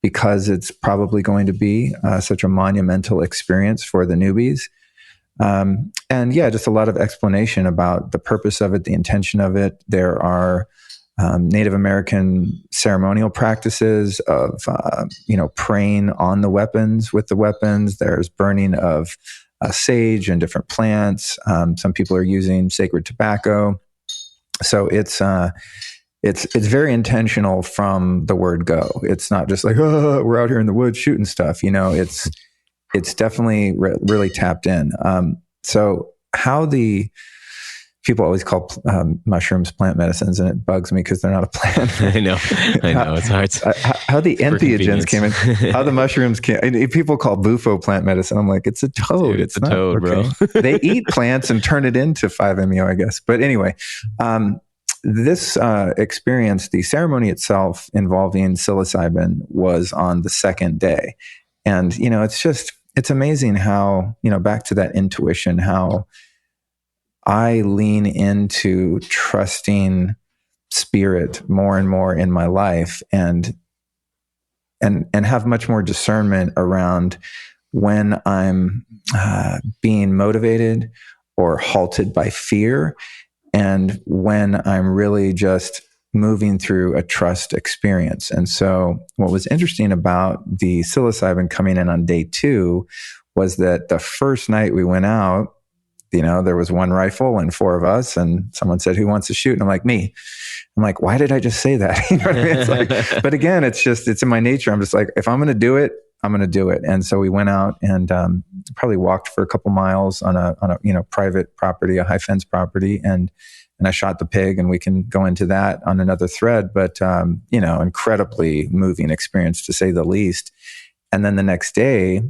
because it's probably going to be such a monumental experience for the newbies. And yeah, just a lot of explanation about the purpose of it, the intention of it. There are Native American ceremonial practices of, praying on the weapons with the weapons. There's burning of sage and different plants. Some people are using sacred tobacco. So it's very intentional from the word go. It's not just like, oh, we're out here in the woods shooting stuff. It's definitely really tapped in. So how the people always call mushrooms plant medicines, and it bugs me because they're not a plant. I know. It's hard. How the entheogens came in, how the mushrooms came. People call bufo plant medicine. I'm like, it's a toad. Dude, it's a toad, okay, bro. They eat plants and turn it into 5-MeO, I guess. But anyway, this experience, the ceremony itself involving psilocybin, was on the second day. And, it's amazing how, back to that intuition, how I lean into trusting spirit more and more in my life, and have much more discernment around when I'm being motivated or halted by fear, and when I'm really just moving through a trust experience. And so what was interesting about the psilocybin coming in on day 2 was that the first night we went out, there was one rifle and 4 of us, and someone said, who wants to shoot? And I'm like, me. I'm like, why did I just say that? You know what I mean? It's like, but again, it's in my nature. I'm just like, if I'm going to do it, I'm going to do it. And so we went out and probably walked for a couple miles on a private property, a high fence property, and I shot the pig, and we can go into that on another thread. But incredibly moving experience, to say the least. And then the next day,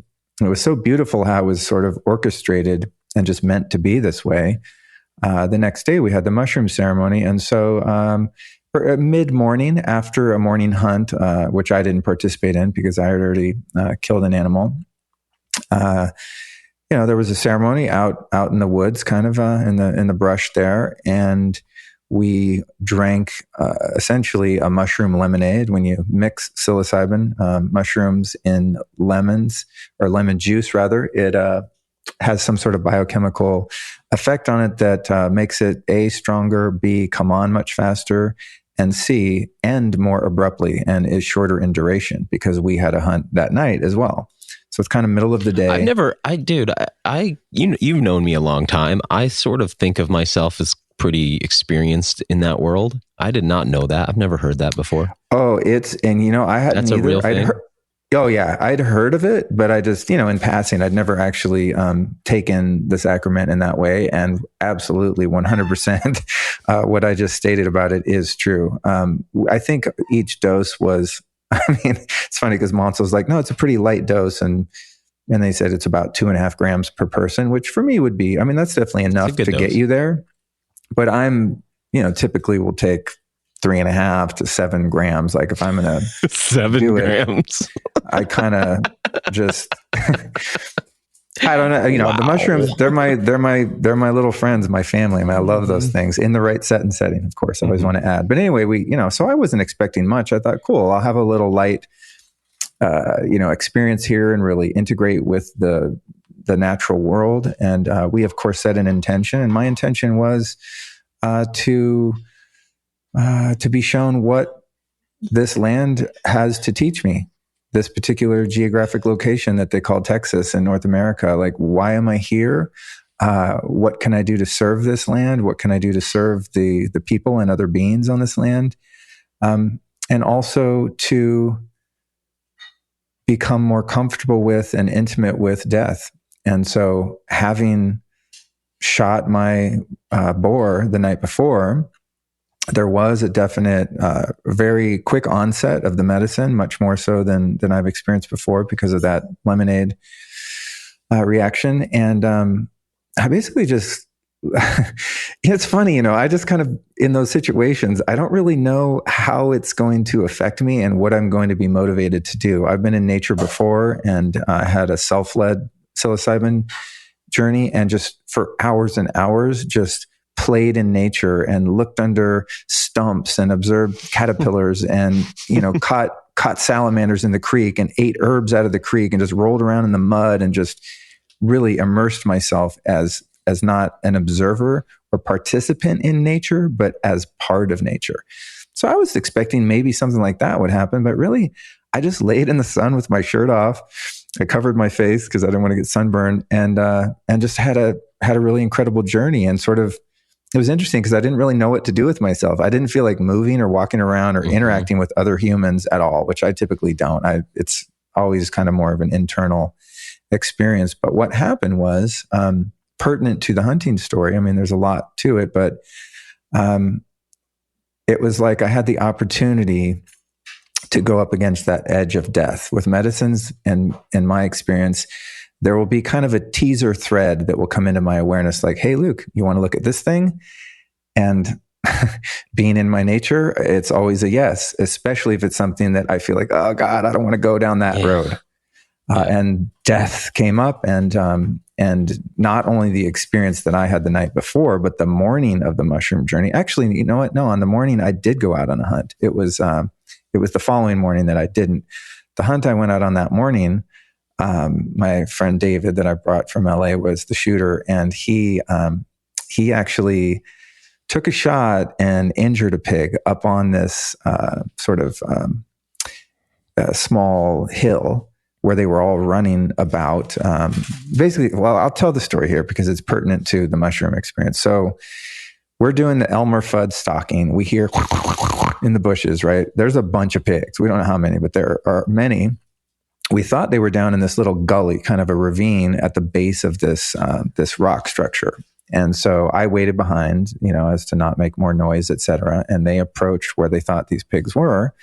it was so beautiful how it was sort of orchestrated and just meant to be this way. The next day we had the mushroom ceremony. And so mid-morning, after a morning hunt, which I didn't participate in because I had already killed an animal, there was a ceremony out in the woods, kind of in the brush there. And we drank essentially a mushroom lemonade. When you mix psilocybin mushrooms in lemons, or lemon juice rather, it has some sort of biochemical effect on it that makes it A, stronger, B, come on much faster, and C, end more abruptly and is shorter in duration, because we had a hunt that night as well. So it's kind of middle of the day. You've known me a long time. I sort of think of myself as pretty experienced in that world. I did not know that. I've never heard that before. Oh, I hadn't. That's either. A real thing. Oh yeah, I'd heard of it, but I just, in passing, I'd never actually taken the sacrament in that way. And absolutely 100% what I just stated about it is true. I think each dose was, it's funny because Mansel's like, no, it's a pretty light dose. And they said it's about 2.5 grams per person, which for me would be, that's definitely enough to get you there. But I'm, typically will take 3.5 to 7 grams. Like if I'm going to 7 grams, I kind of just, I don't know. Wow. The mushrooms, they're my little friends, my family. I love those things in the right set and setting. Of course, I always want to add, but anyway, so I wasn't expecting much. I thought, cool, I'll have a little light, experience here and really integrate with the natural world. And we of course set an intention, and my intention was to be shown what this land has to teach me, this particular geographic location that they call Texas in North America. Like, why am I here? What can I do to serve this land? What can I do to serve the people and other beings on this land? And also to become more comfortable with and intimate with death. And so having shot my boar the night before, there was a definite, very quick onset of the medicine, much more so than I've experienced before because of that lemonade reaction. And I basically just it's funny, I just kind of, in those situations, I don't really know how it's going to affect me and what I'm going to be motivated to do. I've been in nature before and had a self-led psilocybin journey, and just for hours and hours, just played in nature and looked under stumps and observed caterpillars and, caught salamanders in the creek and ate herbs out of the creek and just rolled around in the mud and just really immersed myself as not an observer or participant in nature, but as part of nature. So I was expecting maybe something like that would happen, but really I just laid in the sun with my shirt off. I covered my face because I didn't want to get sunburned, and just had a really incredible journey. And sort of, it was interesting because I didn't really know what to do with myself. I didn't feel like moving or walking around or interacting with other humans at all, which I typically don't. It's always kind of more of an internal experience. But what happened was, pertinent to the hunting story. I mean, there's a lot to it, but it was like I had the opportunity to go up against that edge of death with medicines. And in my experience, there will be kind of a teaser thread that will come into my awareness, like, hey, Luke, you want to look at this thing? And being in my nature, it's always a yes, especially if it's something that I feel like, oh God, I don't want to go down that road. And death came up, and not only the experience that I had the night before, but the morning of the mushroom journey. Actually, you know what? No, on the morning I did go out on a hunt. It was the following morning that I didn't. The hunt I went out on that morning, my friend David that I brought from LA was the shooter, and he actually took a shot and injured a pig up on this small hill where they were all running about. Basically, well, I'll tell the story here because it's pertinent to the mushroom experience. So we're doing the Elmer Fudd stalking. We hear in the bushes, right? There's a bunch of pigs. We don't know how many, but there are many. We thought they were down in this little gully, kind of a ravine at the base of this rock structure. And so I waited behind, as to not make more noise, et cetera. And they approached where they thought these pigs were.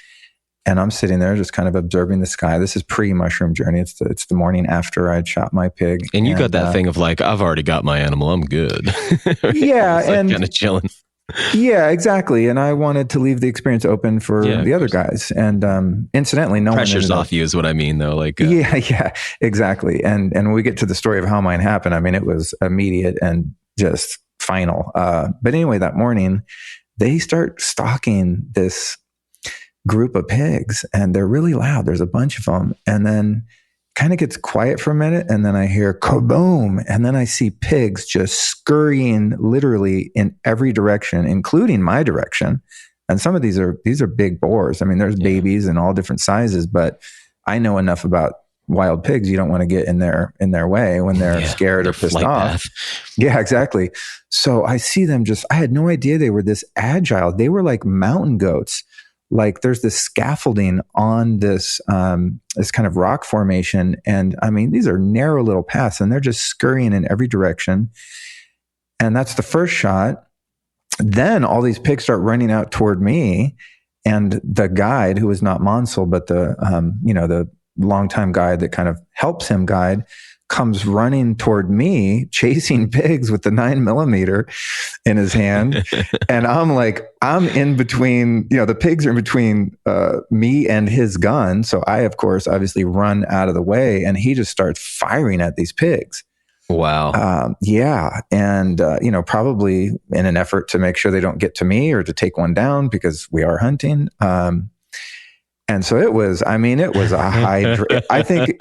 And I'm sitting there just kind of observing the sky. This is pre-mushroom journey. It's the morning after I'd shot my pig. And you got that thing of like, I've already got my animal. I'm good. Right? Yeah. And kind of chilling. Yeah, exactly. And I wanted to leave the experience open for the other guys. And incidentally, no pressure's off you is what I mean, though. Like, yeah, exactly. And when we get to the story of how mine happened, I mean, it was immediate and just final. But anyway, that morning, they start stalking this group of pigs, and they're really loud. There's a bunch of them. And then kind of gets quiet for a minute, and then I hear kaboom, and then I see pigs just scurrying literally in every direction, including my direction. And some of these are big boars. I mean, there's babies in all different sizes, but I know enough about wild pigs. You don't want to get in their way when they're scared or pissed off. Yeah, exactly. So I see them I had no idea they were this agile. They were like mountain goats. Like there's this scaffolding on this kind of rock formation. And I mean, these are narrow little paths, and they're just scurrying in every direction. And that's the first shot. Then all these pigs start running out toward me. And the guide, who was not Mansel, but the longtime guide that kind of helps him guide, comes running toward me, chasing pigs with the 9mm in his hand. And I'm in between, the pigs are in between me and his gun. So I, of course, obviously run out of the way, and he just starts firing at these pigs. Wow. Yeah. And, probably in an effort to make sure they don't get to me or to take one down, because we are hunting. And so it was a high, I think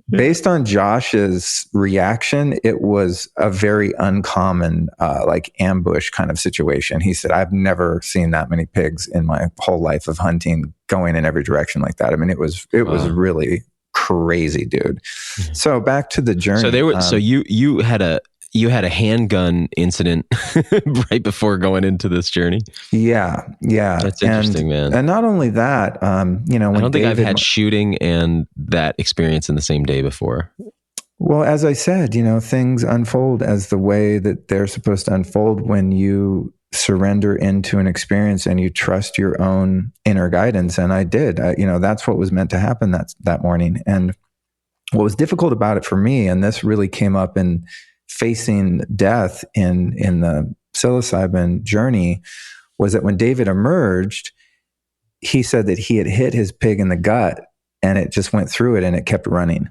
based on Josh's reaction, it was a very uncommon, ambush kind of situation. He said, I've never seen that many pigs in my whole life of hunting going in every direction like that. I mean, it was really crazy, dude. So back to the journey. So you had a handgun incident right before going into this journey. Yeah. That's interesting, man. And not only that, when I don't think I've had shooting and that experience in the same day before. Well, as I said, things unfold as the way that they're supposed to unfold when you surrender into an experience and you trust your own inner guidance. And I did. That's what was meant to happen that morning. And what was difficult about it for me, and this really came up in facing death in the psilocybin journey was that when David emerged, he said that he had hit his pig in the gut and it just went through it and it kept running.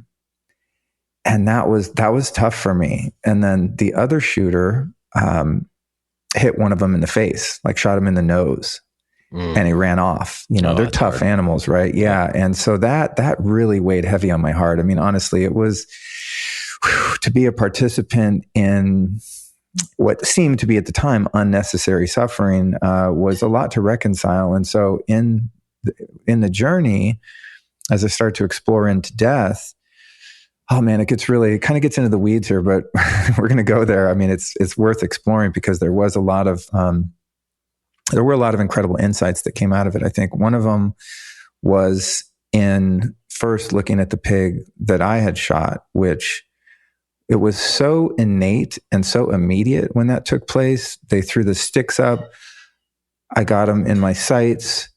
And that was tough for me. And then the other shooter hit one of them in the face, like shot him in the nose, and he ran off. They're tough animals, right? Yeah. And so that really weighed heavy on my heart. I mean, honestly, it was to be a participant in what seemed to be at the time unnecessary suffering was a lot to reconcile. And so in the journey, as I start to explore into death, oh man, it kind of gets into the weeds here, but we're going to go there. I mean, it's worth exploring because there were a lot of incredible insights that came out of it. I think one of them was in first looking at the pig that I had shot, which it was so innate and so immediate when that took place. They threw the sticks up. I got him in my sights.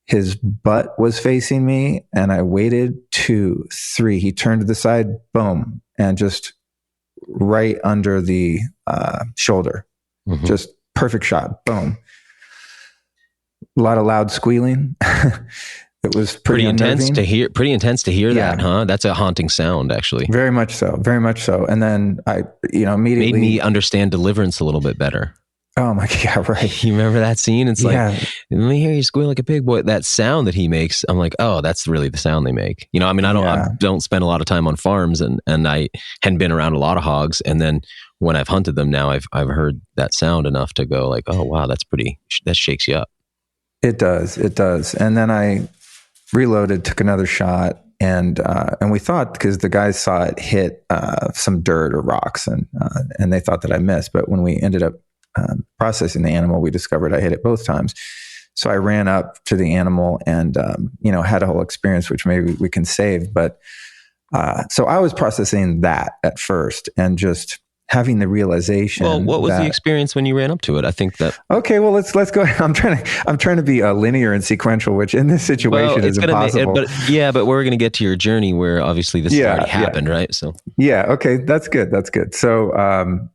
His butt was facing me, and I waited 2, 3. He turned to the side, boom, and just right under the shoulder. Mm-hmm. Just perfect shot, boom. A lot of loud squealing. It was pretty intense to hear. Pretty intense to hear that, huh? That's a haunting sound, actually. Very much so. Very much so. And then I, immediately made me understand Deliverance a little bit better. Oh my God, yeah, right. You remember that scene? It's like, let me hear you squeal like a pig, boy. That sound that he makes, I'm like, oh, that's really the sound they make. I mean, I don't spend a lot of time on farms, and I hadn't been around a lot of hogs. And then when I've hunted them now, I've heard that sound enough to go like, oh wow, that shakes you up. It does. And then I reloaded, took another shot, and we thought, because the guys saw it hit some dirt or rocks, and they thought that I missed. But when we ended up processing the animal, we discovered I hit it both times. So I ran up to the animal and had a whole experience, which maybe we can save. But so I was processing that at first, and just having the realization. Well, what was the experience when you ran up to it? I think that. Okay, well let's go. I'm trying to be linear and sequential, which in this situation is impossible. But we're going to get to your journey where obviously this already happened, right? So okay, that's good. So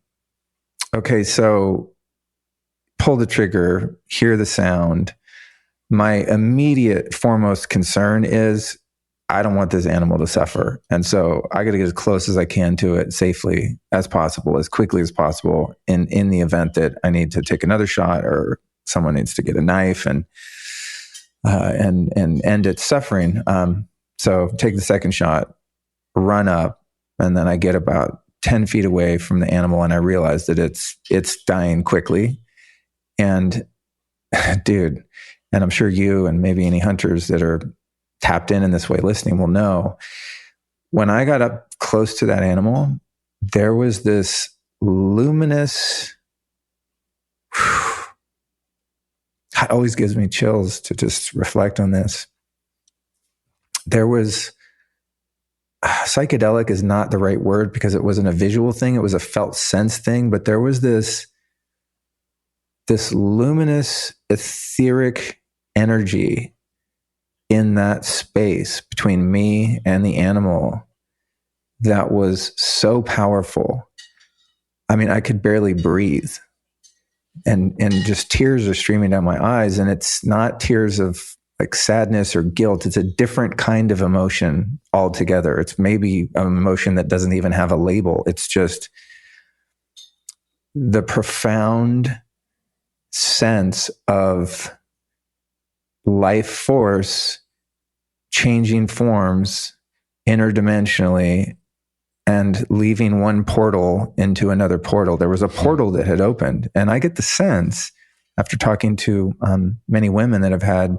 so pull the trigger, hear the sound. My immediate foremost concern is I don't want this animal to suffer. And so I got to get as close as I can to it safely as possible, as quickly as possible in the event that I need to take another shot or someone needs to get a knife and end its suffering. So take the second shot, run up, and then I get about 10 feet away from the animal and I realize that it's dying quickly. And dude, and I'm sure you and maybe any hunters that are tapped in this way listening will know, when I got up close to that animal, there was this luminous, it always gives me chills to just reflect on this. There was, psychedelic is not the right word because it wasn't a visual thing, it was a felt sense thing, but there was this luminous, etheric energy in that space between me and the animal that was so powerful. I mean, I could barely breathe, and just tears are streaming down my eyes. And it's not tears of like sadness or guilt. It's a different kind of emotion altogether. It's maybe an emotion that doesn't even have a label. It's just the profound sense of life force changing forms interdimensionally and leaving one portal into another portal. There was a portal that had opened. And I get the sense, after talking to many women that have had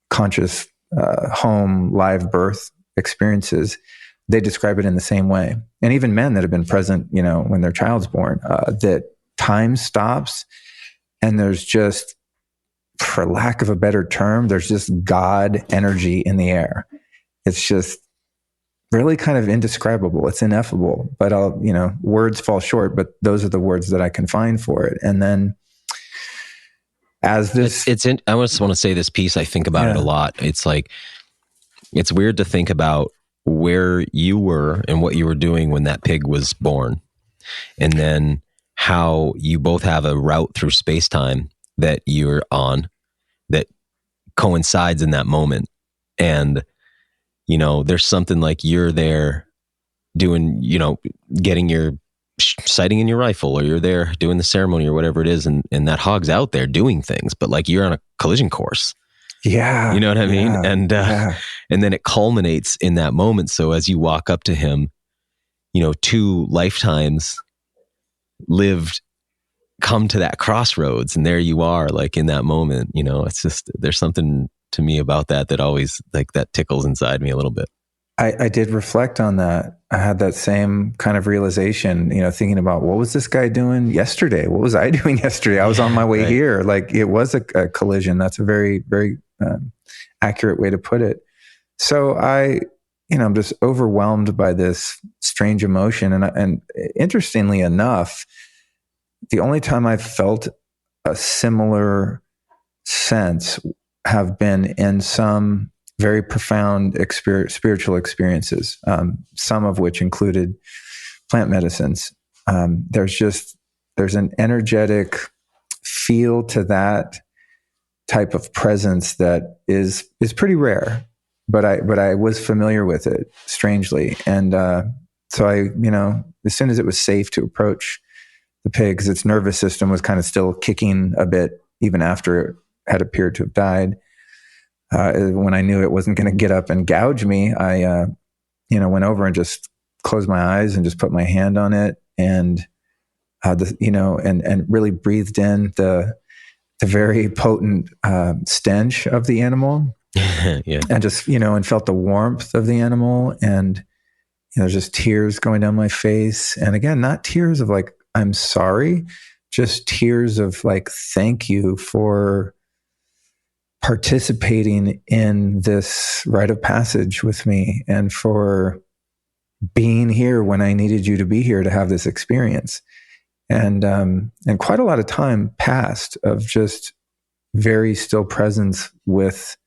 conscious home live birth experiences, they describe it in the same way. And even men that have been present, when their child's born, that time stops and there's just, for lack of a better term, there's just God energy in the air. It's just really kind of indescribable. It's ineffable, but words fall short, but those are the words that I can find for it. And then as this, I just want to say this piece, I think about it a lot. It's like, it's weird to think about where you were and what you were doing when that pig was born. and then how you both have a route through space-time that you're on that coincides in that moment. And, you know, there's something like you're there doing, you know, getting your sighting in your rifle, or you're there doing the ceremony or whatever it is. And that hog's out there doing things, but like you're on a collision course. Yeah. You know what I mean? Yeah, and and then it culminates in that moment. So as you walk up to him, you know, 2 lifetimes lived come to that crossroads, and there you are, like in that moment. You know, it's just, there's something to me about that always, like, that tickles inside me a little bit. I did reflect on that. I had that same kind of realization, you know, thinking about, what was this guy doing yesterday? What was I doing yesterday? I was on my way here. Like, it was a collision. That's a very, very accurate way to put it. So I'm just overwhelmed by this strange emotion. And interestingly enough, the only time I've felt a similar sense have been in some very profound spiritual experiences, some of which included plant medicines. There's an energetic feel to that type of presence that is pretty rare, but I was familiar with it, strangely. And so as soon as it was safe to approach the pig, its nervous system was kind of still kicking a bit, even after it had appeared to have died. When I knew it wasn't going to get up and gouge me, I went over and just closed my eyes and just put my hand on it, and and really breathed in the very potent stench of the animal. Yeah. And just, and felt the warmth of the animal, and just tears going down my face. And again, not tears of like, I'm sorry, just tears of like, thank you for participating in this rite of passage with me, and for being here when I needed you to be here to have this experience. And quite a lot of time passed of just very still presence with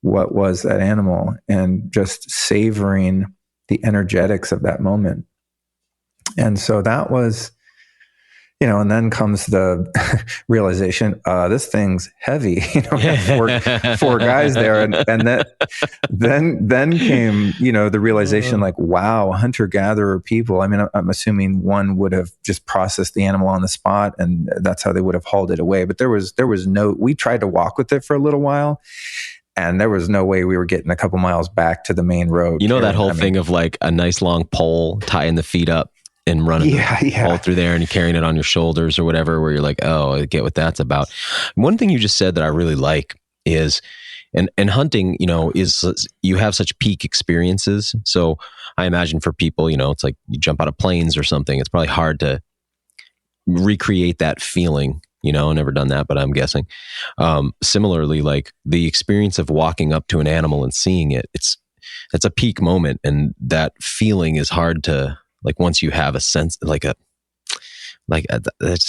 what was that animal, and just savoring the energetics of that moment. And so that was, and then comes the realization, this thing's heavy. Four guys there, and then came, the realization, like, wow, hunter gatherer people. I mean, I'm assuming one would have just processed the animal on the spot, and that's how they would have hauled it away. But there was no. We tried to walk with it for a little while, and there was no way we were getting a couple miles back to the main road. That whole thing of like a nice long pole tying the feet up and running all through there, and you're carrying it on your shoulders or whatever, where you're like, oh, I get what that's about. One thing you just said that I really like is, and hunting, is you have such peak experiences. So I imagine for people, it's like you jump out of planes or something. It's probably hard to recreate that feeling. I've never done that, but I'm guessing. Similarly, like the experience of walking up to an animal and seeing it, it's a peak moment, and that feeling is hard to, like, once you have a sense, it's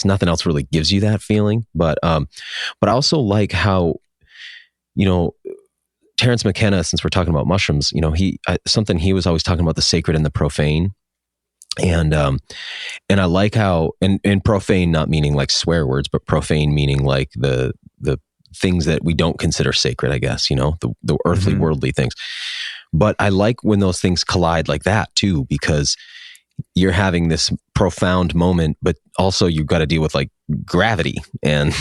nothing else really gives you that feeling. But I also like how, Terence McKenna, since we're talking about mushrooms, something he was always talking about, the sacred and the profane. And I like how, and profane not meaning like swear words, but profane meaning like the things that we don't consider sacred, I guess, the earthly, worldly things. But I like when those things collide like that too, because you're having this profound moment, but also you've got to deal with like gravity and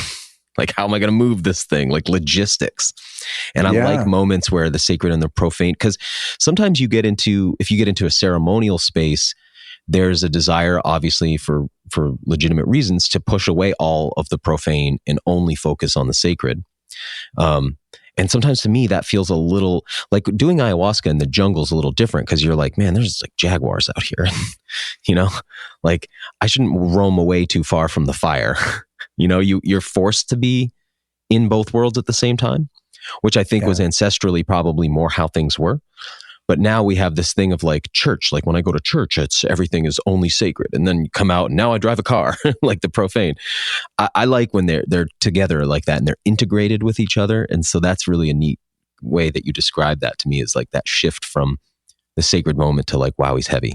like, how am I going to move this thing? Like logistics. And I like moments where the sacred and the profane, because sometimes if you get into a ceremonial space, there's a desire, obviously, for legitimate reasons, to push away all of the profane and only focus on the sacred. And sometimes to me, that feels a little like doing ayahuasca in the jungle is a little different, because you're like, man, there's like jaguars out here. Like I shouldn't roam away too far from the fire. You're forced to be in both worlds at the same time, which I think was ancestrally probably more how things were. But now we have this thing of like church. Like when I go to church, everything is only sacred. And then you come out and now I drive a car, like the profane. I like when they're together like that and they're integrated with each other. And so that's really a neat way that you describe that to me, is like that shift from the sacred moment to like, wow, he's heavy.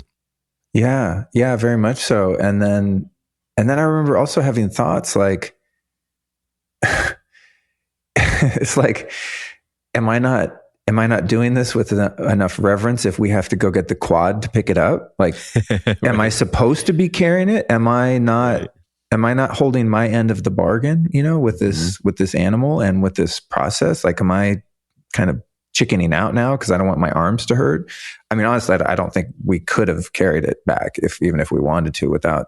Yeah, yeah, very much so. And then I remember also having thoughts like, it's like, am I not doing this with enough reverence if we have to go get the quad to pick it up? Like, Right. am I supposed to be carrying it? Am I not? Right. Am I not holding my end of the bargain? With this animal and with this process? Like, am I kind of chickening out now because I don't want my arms to hurt? I mean, honestly, I don't think we could have carried it back even if we wanted to without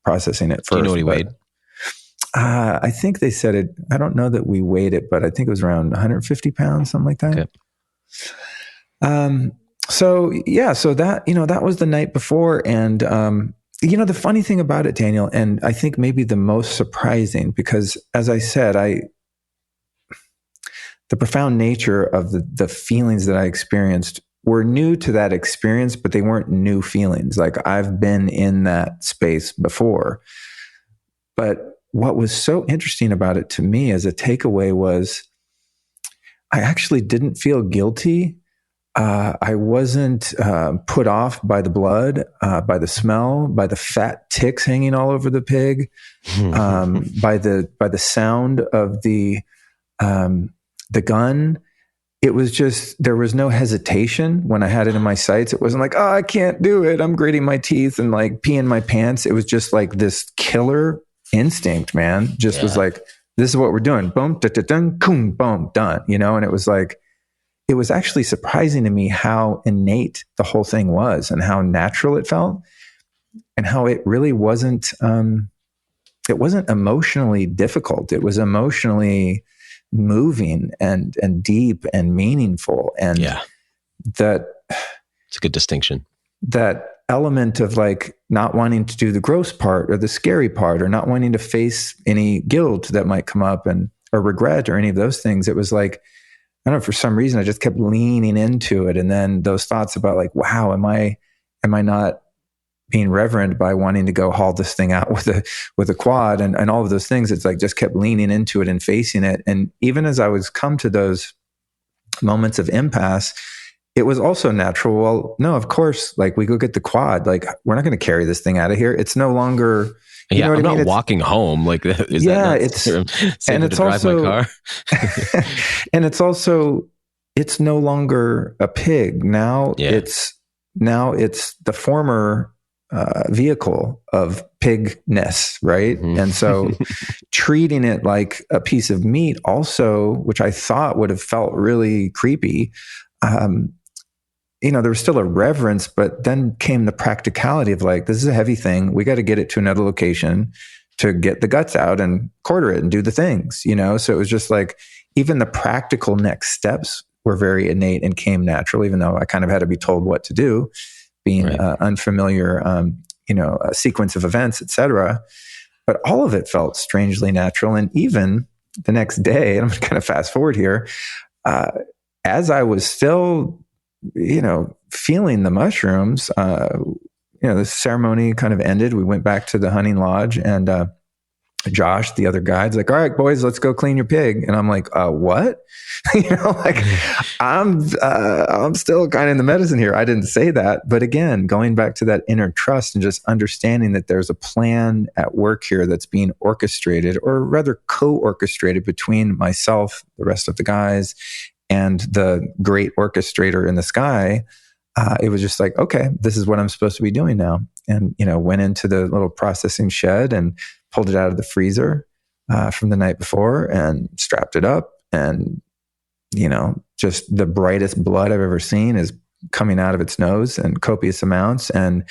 processing it first. Do you know what he weighed? I think they said it. I don't know that we weighed it, but I think it was around 150 pounds, something like that. Okay. So yeah, so that was the night before. And, the funny thing about it, Daniel, and I think maybe the most surprising, because as I said, the profound nature of the feelings that I experienced were new to that experience, but they weren't new feelings. Like, I've been in that space before. But what was so interesting about it to me as a takeaway was I actually didn't feel guilty. I wasn't put off by the blood, by the smell, by the fat ticks hanging all over the pig, by the sound of the gun. It was just, there was no hesitation when I had it in my sights. It wasn't like, oh, I can't do it, I'm gritting my teeth and like peeing my pants. It was just like this killer instinct, man. Just was like, this is what we're doing. Boom, da, da, dun, boom, boom, done. And it was like, it was actually surprising to me how innate the whole thing was and how natural it felt and how it really wasn't, it wasn't emotionally difficult. It was emotionally moving and deep and meaningful. And that, it's a good distinction. That element of like not wanting to do the gross part or the scary part or not wanting to face any guilt that might come up or regret or any of those things. It was like, I don't know, for some reason I just kept leaning into it. And then those thoughts about like, wow, am I not being reverent by wanting to go haul this thing out with a quad and all of those things? It's like just kept leaning into it and facing it. And even as I was come to those moments of impasse, it was also natural. Well, no, of course, like we go get the quad. Like, we're not going to carry this thing out of here. It's no longer. You know what I'm I mean? Not walking home. Like, it's and it's also my car. And it's no longer a pig. Now it's the former vehicle of pigness, right? Mm-hmm. And so treating it like a piece of meat also, which I thought would have felt really creepy. There was still a reverence, but then came the practicality of like, this is a heavy thing. We got to get it to another location to get the guts out and quarter it and do the things, So it was just like, even the practical next steps were very innate and came natural, even though I kind of had to be told what to do, being unfamiliar, a sequence of events, etc. But all of it felt strangely natural. And even the next day, and I'm going to fast forward here, as I was still, feeling the mushrooms, the ceremony kind of ended. We went back to the hunting lodge, and Josh, the other guide's like, all right, boys, let's go clean your pig. And I'm like, what? I'm still kind of in the medicine here. I didn't say that. But again, going back to that inner trust and just understanding that there's a plan at work here that's being orchestrated, or rather co-orchestrated between myself, the rest of the guys, and the great orchestrator in the sky. It was just like, okay, this is what I'm supposed to be doing now. And, went into the little processing shed and pulled it out of the freezer from the night before and strapped it up. And, just the brightest blood I've ever seen is coming out of its nose in copious amounts. And,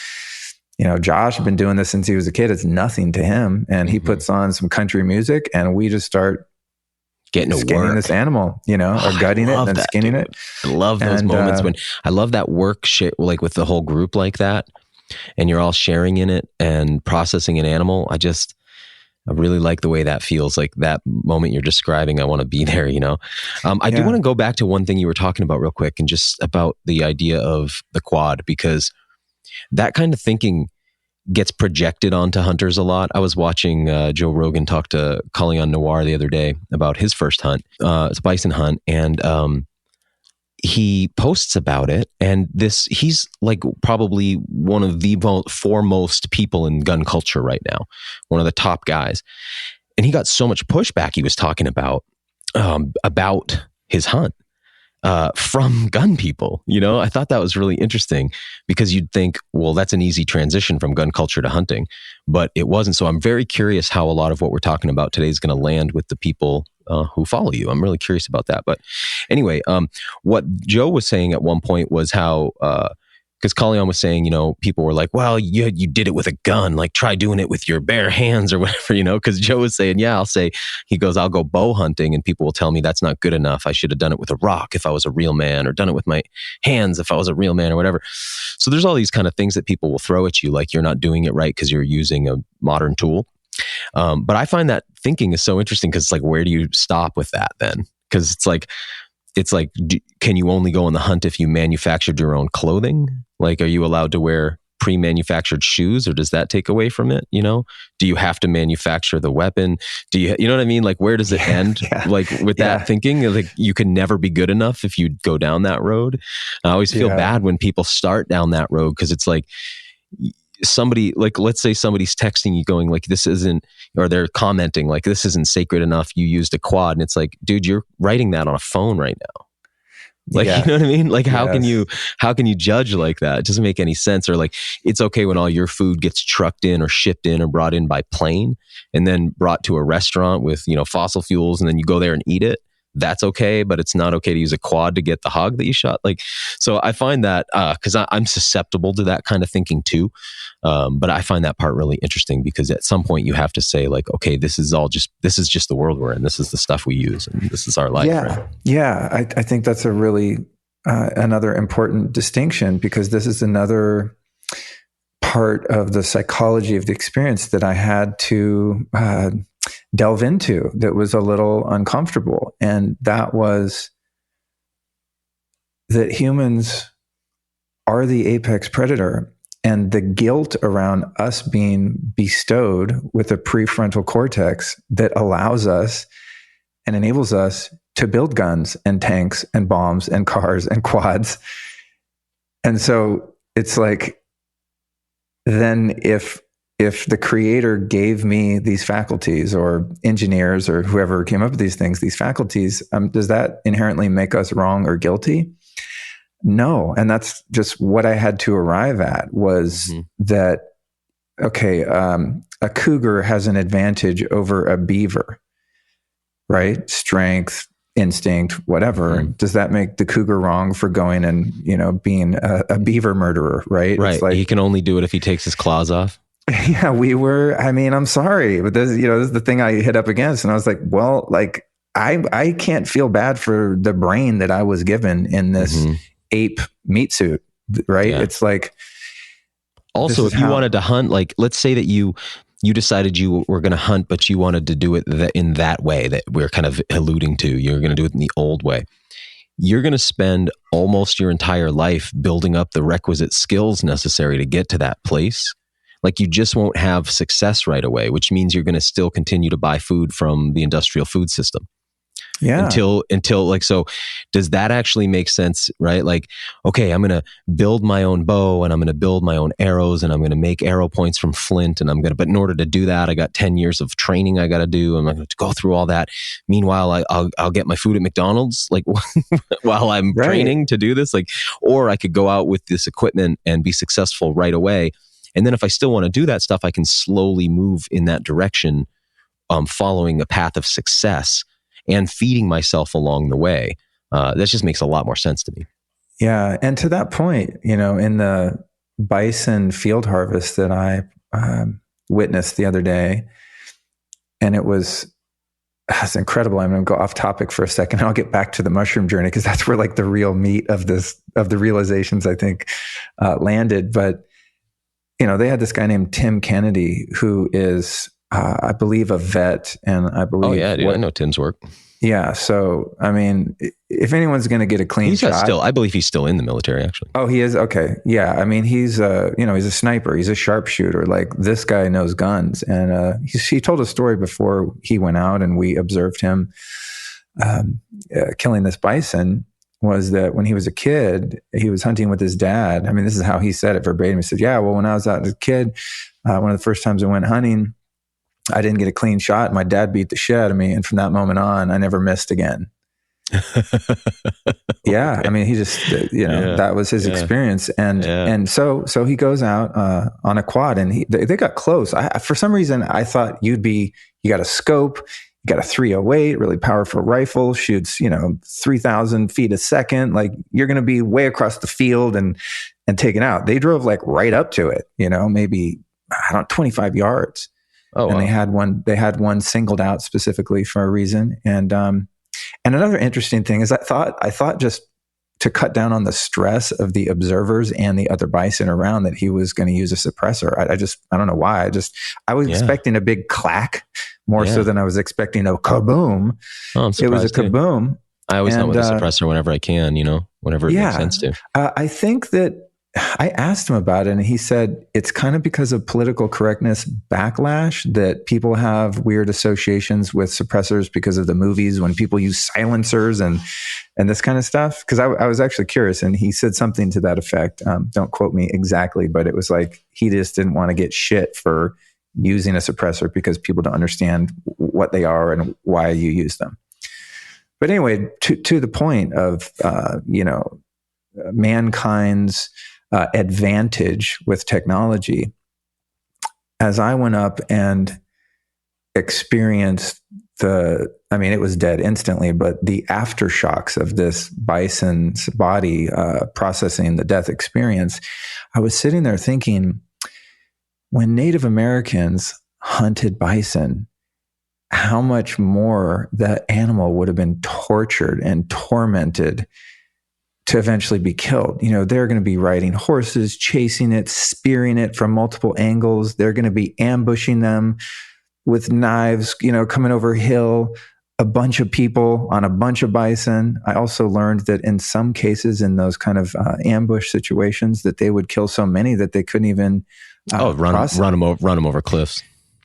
Josh had been doing this since he was a kid. It's nothing to him. And he puts on some country music, and we just start skinning this animal, or gutting it and then skinning it. I love those moments when I love that work like with the whole group like that, and you're all sharing in it and processing an animal. I really like the way that feels. Like that moment you're describing, I want to be there, I do want to go back to one thing you were talking about real quick, and just about the idea of the quad, because that kind of thinking gets projected onto hunters a lot. I was watching Joe Rogan talk to Culling on Noir the other day about his first hunt. It's a bison hunt. And he posts about it, and he's like probably one of the foremost people in gun culture right now, one of the top guys. And he got so much pushback. He was talking about his hunt from gun people. I thought that was really interesting, because you'd think, well, that's an easy transition from gun culture to hunting, but it wasn't. So I'm very curious how a lot of what we're talking about today is going to land with the people who follow you. I'm really curious about that. But anyway, what Joe was saying at one point was how, because Kalyan was saying, people were like, well, you did it with a gun, like try doing it with your bare hands or whatever, because Joe was saying, yeah, I'll go bow hunting, and people will tell me that's not good enough. I should have done it with a rock if I was a real man, or done it with my hands if I was a real man, or whatever. So there's all these kind of things that people will throw at you, like you're not doing it right because you're using a modern tool. But I find that thinking is so interesting, because it's like, where do you stop with that then? Because it's like, can you only go on the hunt if you manufactured your own clothing? Like, are you allowed to wear pre-manufactured shoes, or does that take away from it? Do you have to manufacture the weapon? You know what I mean? Like, where does it end? Yeah. Like with that thinking, like you can never be good enough if you go down that road. I always feel bad when people start down that road, because it's like, somebody, like, let's say somebody's texting you going like, this isn't, or they're commenting like, this isn't sacred enough, you used a quad. And it's like, dude, you're writing that on a phone right now. Like, you know what I mean? Like, how can you judge like that? It doesn't make any sense. Or like, it's okay when all your food gets trucked in or shipped in or brought in by plane and then brought to a restaurant with, fossil fuels, and then you go there and eat it. That's okay, but it's not okay to use a quad to get the hog that you shot. Like, so I find that, because I'm susceptible to that kind of thinking too. But I find that part really interesting, because at some point you have to say like, okay, this is just the world we're in. This is the stuff we use, and this is our life. Yeah. Right? Yeah. I think that's a really, another important distinction, because this is another part of the psychology of the experience that I had to, delve into that was a little uncomfortable. And that was that humans are the apex predator, and the guilt around us being bestowed with a prefrontal cortex that allows us and enables us to build guns and tanks and bombs and cars and quads. And so it's like, then if the creator gave me these faculties, or engineers or whoever came up with these things, these faculties, does that inherently make us wrong or guilty? No. And that's just what I had to arrive at, was that, okay, a cougar has an advantage over a beaver, right? Strength, instinct, whatever. Does that make the cougar wrong for going and, being a beaver murderer, right? Right. It's like, he can only do it if he takes his claws off. Yeah, I'm sorry, but this is the thing I hit up against. And I was like, well, like, I can't feel bad for the brain that I was given in this ape meat suit, right? Yeah. It's like, also, if you wanted to hunt, like, let's say that you decided you were going to hunt, but you wanted to do it in that way that we're kind of alluding to. You're going to do it in the old way. You're going to spend almost your entire life building up the requisite skills necessary to get to that place. Like, you just won't have success right away, which means you're going to still continue to buy food from the industrial food system. Yeah. Until like, so does that actually make sense, right? Like, okay, I'm going to build my own bow, and I'm going to build my own arrows, and I'm going to make arrow points from flint, and but in order to do that, I got 10 years of training I got to do. I'm going to go through all that. Meanwhile, I'll get my food at McDonald's, like, while I'm training to do this, like, or I could go out with this equipment and be successful right away. And then if I still want to do that stuff, I can slowly move in that direction, following a path of success and feeding myself along the way. That just makes a lot more sense to me. Yeah. And to that point, in the bison field harvest that I witnessed the other day, and it's incredible. I'm going to go off topic for a second. I'll get back to the mushroom journey, because that's where like the real meat of the realizations, I think, landed. But they had this guy named Tim Kennedy, who is, I believe, a vet. And I believe... Oh, yeah, dude, I know Tim's work. Yeah. So, I mean, if anyone's going to get a clean shot... I believe he's still in the military, actually. Oh, he is? Okay. Yeah. I mean, he's he's a sniper. He's a sharpshooter. Like, this guy knows guns. And he told a story before he went out, and we observed him killing this bison. was that when he was a kid, he was hunting with his dad. I mean, this is how he said it verbatim. He said, yeah, well, when I was out as a kid, one of the first times I went hunting, I didn't get a clean shot. My dad beat the shit out of me. And from that moment on, I never missed again. Yeah. Okay. I mean, he just, that was his experience. And so he goes out on a quad, and they got close. For some reason, I thought you got a scope, you got a 308, really powerful rifle, shoots, 3,000 feet a second. Like, you're going to be way across the field and taken out. They drove like right up to it, maybe, 25 yards. Oh, and wow. they had one singled out specifically for a reason. And another interesting thing is I thought just to cut down on the stress of the observers and the other bison around, that he was going to use a suppressor. I don't know why. I was expecting a big clack more so than I was expecting a kaboom. Oh, I'm surprised. It was a kaboom. I always know with a suppressor whenever I can, whenever it makes sense to. I think that I asked him about it, and he said it's kind of because of political correctness backlash that people have weird associations with suppressors because of the movies when people use silencers and this kind of stuff. Because I was actually curious, and he said something to that effect. Don't quote me exactly, but it was like he just didn't want to get shit for using a suppressor because people don't understand what they are and why you use them. But anyway, to the point of mankind's advantage with technology, as I went up and experienced it was dead instantly, but the aftershocks of this bison's body processing the death experience, I was sitting there thinking, when Native Americans hunted bison, how much more that animal would have been tortured and tormented to eventually be killed. They're going to be riding horses, chasing it, spearing it from multiple angles. They're going to be ambushing them with knives, coming over a hill, a bunch of people on a bunch of bison. I also learned that in some cases, in those kind of ambush situations, that they would kill so many that they couldn't even run them over cliffs.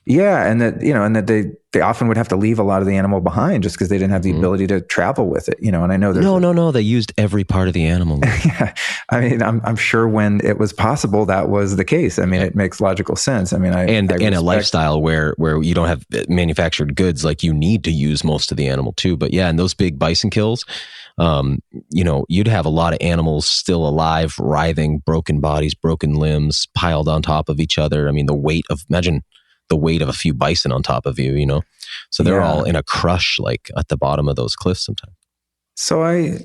Yeah, and that they often would have to leave a lot of the animal behind just because they didn't have the ability to travel with it. And I know there's no, they used every part of the animal. Yeah, I mean, I'm sure when it was possible, that was the case. I mean, it makes logical sense. I mean, and a lifestyle where you don't have manufactured goods, like you need to use most of the animal too. But yeah, in those big bison kills, you'd have a lot of animals still alive, writhing, broken bodies, broken limbs, piled on top of each other. I mean, imagine the weight of a few bison on top of you, so they're all in a crush, like at the bottom of those cliffs sometimes. So I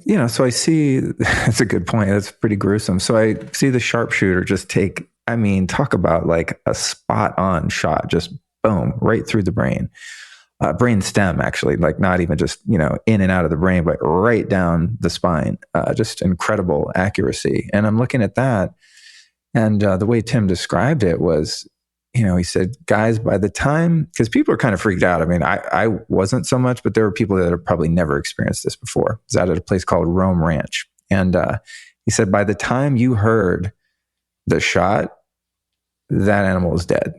see, that's a good point. That's pretty gruesome. So I see the sharpshooter just talk about like a spot on shot, just boom, right through the brain, brain stem, actually, like not even just, in and out of the brain, but right down the spine, just incredible accuracy. And I'm looking at that, and the way Tim described it was, he said, guys, by the time, because people are kind of freaked out. I mean, I wasn't so much, but there were people that have probably never experienced this before. I was out at a place called Rome Ranch. And he said, by the time you heard the shot, that animal was dead.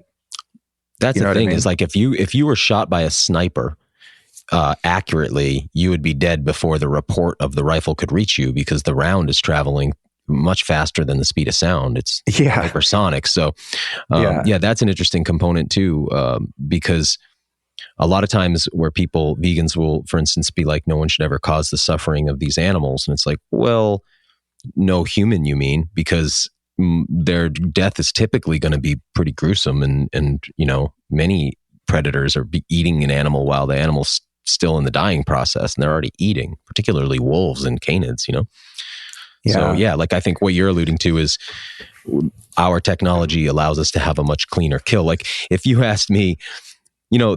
That's the thing, is like, if you were shot by a sniper accurately, you would be dead before the report of the rifle could reach you, because the round is traveling much faster than the speed of sound. It's hypersonic. So that's an interesting component too, because a lot of times where vegans will, for instance, be like, no one should ever cause the suffering of these animals. And it's like, well, no human, you mean, because their death is typically going to be pretty gruesome. And many predators are eating an animal while the animal's still in the dying process, and they're already eating, particularly wolves and canids, So like I think what you're alluding to is our technology allows us to have a much cleaner kill. Like if you asked me,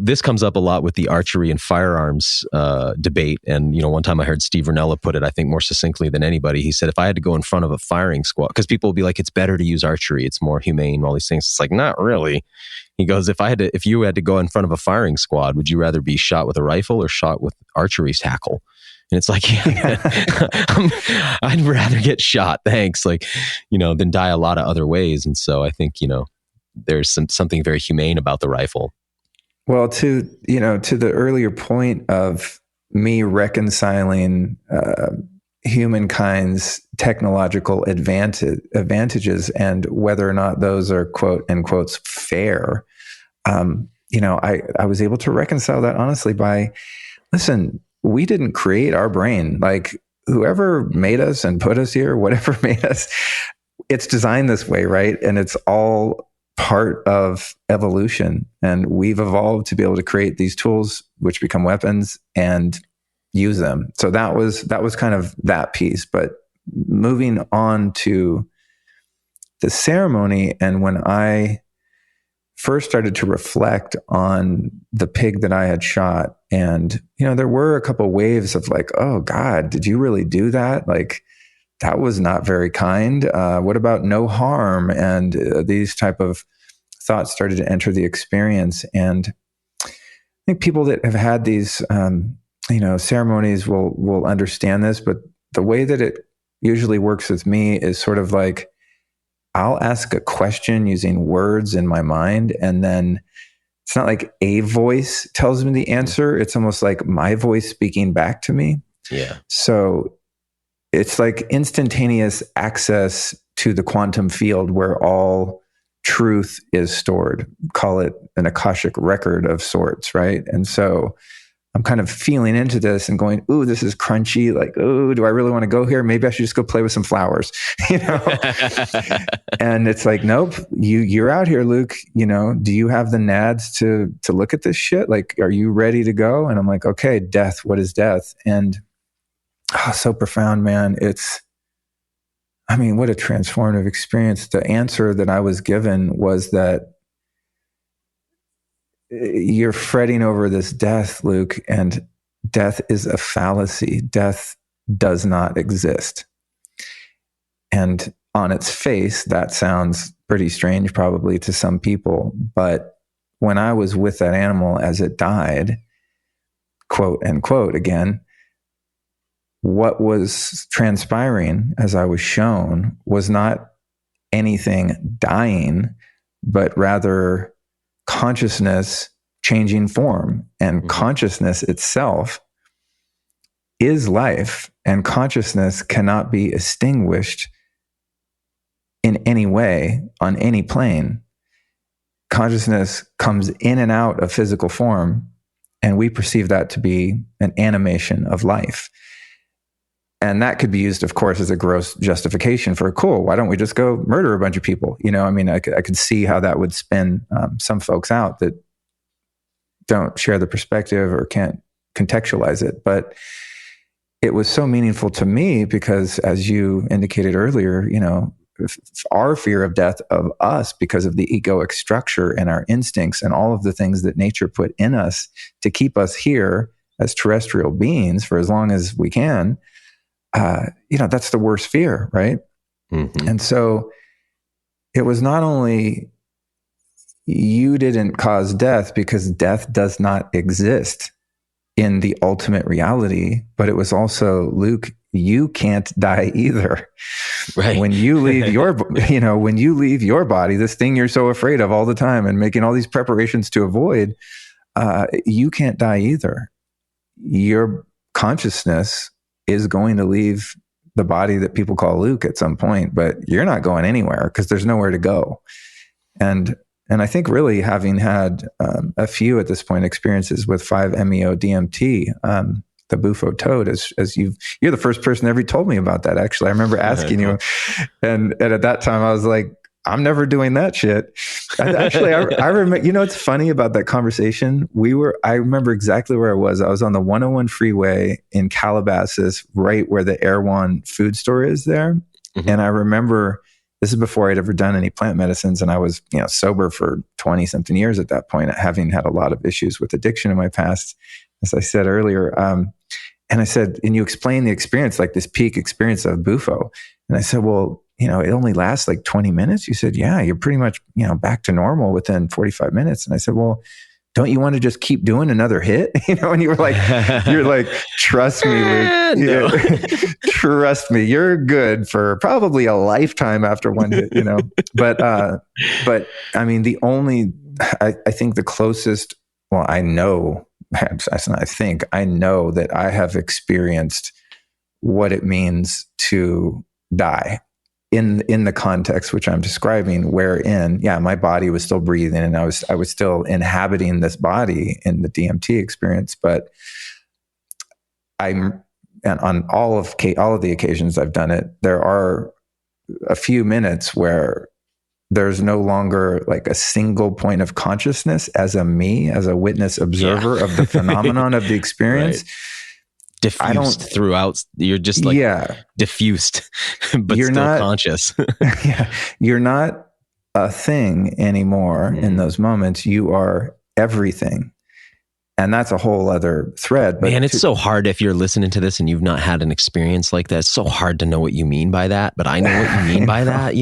this comes up a lot with the archery and firearms debate. And, one time I heard Steve Rinella put it, I think more succinctly than anybody. He said, if I had to go in front of a firing squad, because people will be like, it's better to use archery, it's more humane, all these things. It's like, not really. He goes, if you had to go in front of a firing squad, would you rather be shot with a rifle or shot with archery tackle? And it's like, I'd rather get shot, thanks, than die a lot of other ways. And so I think, there's something very humane about the rifle. Well, to the earlier point of me reconciling, humankind's technological advantages and whether or not those are quote unquote fair. I was able to reconcile that honestly by, listen, we didn't create our brain. Like whoever made us and put us here, whatever made us, it's designed this way, right? And it's all part of evolution. And we've evolved to be able to create these tools, which become weapons, and use them. So that was kind of that piece. But moving on to the ceremony, and when I first started to reflect on the pig that I had shot, and there were a couple waves of like, oh God, did you really do that? Like that was not very kind. What about no harm? And these type of thoughts started to enter the experience. And I think people that have had these ceremonies will understand this, but the way that it usually works with me is sort of like, I'll ask a question using words in my mind, and then it's not like a voice tells me the answer. It's almost like my voice speaking back to me. Yeah. So it's like instantaneous access to the quantum field where all truth is stored. Call it an Akashic record of sorts, right? And so I'm kind of feeling into this and going, ooh, this is crunchy. Like, ooh, do I really want to go here? Maybe I should just go play with some flowers, And it's like, nope, you're out here, Luke. Do you have the nads to look at this shit? Like, are you ready to go? And I'm like, okay, death. What is death? And so profound, man. What a transformative experience. The answer that I was given was that you're fretting over this death, Luke, and death is a fallacy. Death does not exist. And on its face, that sounds pretty strange probably to some people. But when I was with that animal as it died, quote unquote, again, what was transpiring as I was shown was not anything dying, but rather consciousness changing form. And consciousness itself is life, and consciousness cannot be extinguished in any way on any plane. Consciousness comes in and out of physical form, and we perceive that to be an animation of life. And that could be used, of course, as a gross justification for, cool, why don't we just go murder a bunch of people? I could see how that would spin some folks out that don't share the perspective or can't contextualize it. But it was so meaningful to me because, as you indicated earlier, our fear of death of us because of the egoic structure and our instincts and all of the things that nature put in us to keep us here as terrestrial beings for as long as we can. That's the worst fear, right? Mm-hmm. And so it was not only you didn't cause death because death does not exist in the ultimate reality, but it was also, Luke, you can't die either. Right. When you leave when you leave your body, this thing you're so afraid of all the time and making all these preparations to avoid, you can't die either. Your consciousness is going to leave the body that people call Luke at some point, but you're not going anywhere because there's nowhere to go. And I think really having had a few at this point experiences with 5-MeO-DMT, the bufo toad, as you're the first person that ever told me about that. Actually, I remember asking you, and at that time I was like, I'm never doing that shit. I remember, it's funny about that conversation. I remember exactly where I was. I was on the 101 freeway in Calabasas, right where the Erewhon food store is there. Mm-hmm. And I remember, this is before I'd ever done any plant medicines. And I was, sober for 20 something years at that point, having had a lot of issues with addiction in my past, as I said earlier. And I said, and you explained the experience, like this peak experience of bufo. And I said, well, it only lasts like 20 minutes. You said, yeah, you're pretty much, back to normal within 45 minutes. And I said, well, don't you want to just keep doing another hit? And you were like, trust me, Luke. No. Trust me, you're good for probably a lifetime after one hit, But I mean, I think the closest, I know that I have experienced what it means to die in the context which I'm describing, wherein, yeah, my body was still breathing and I was still inhabiting this body in the DMT experience, but and on all of the occasions I've done it, there are a few minutes where there's no longer like a single point of consciousness as a witness observer of the phenomenon of the experience. Right. Diffused throughout. You're just like diffused, but you're still not conscious. Yeah, you're not a thing anymore in those moments. You are everything. And that's a whole other thread. But man, it's so hard if you're listening to this and you've not had an experience like that. It's so hard to know what you mean by that. But I know what you mean by that,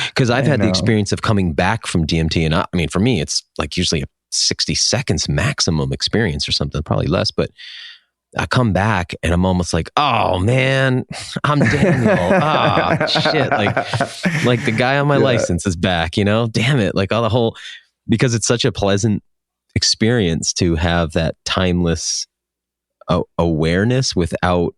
because I've had the experience of coming back from DMT. And I mean, for me, it's like usually a 60 seconds maximum experience or something, probably less. But I come back and I'm almost like, oh man, I'm Daniel. Shit. Like the guy on my license is back, damn it. Like all the whole, because it's such a pleasant experience to have that timeless awareness without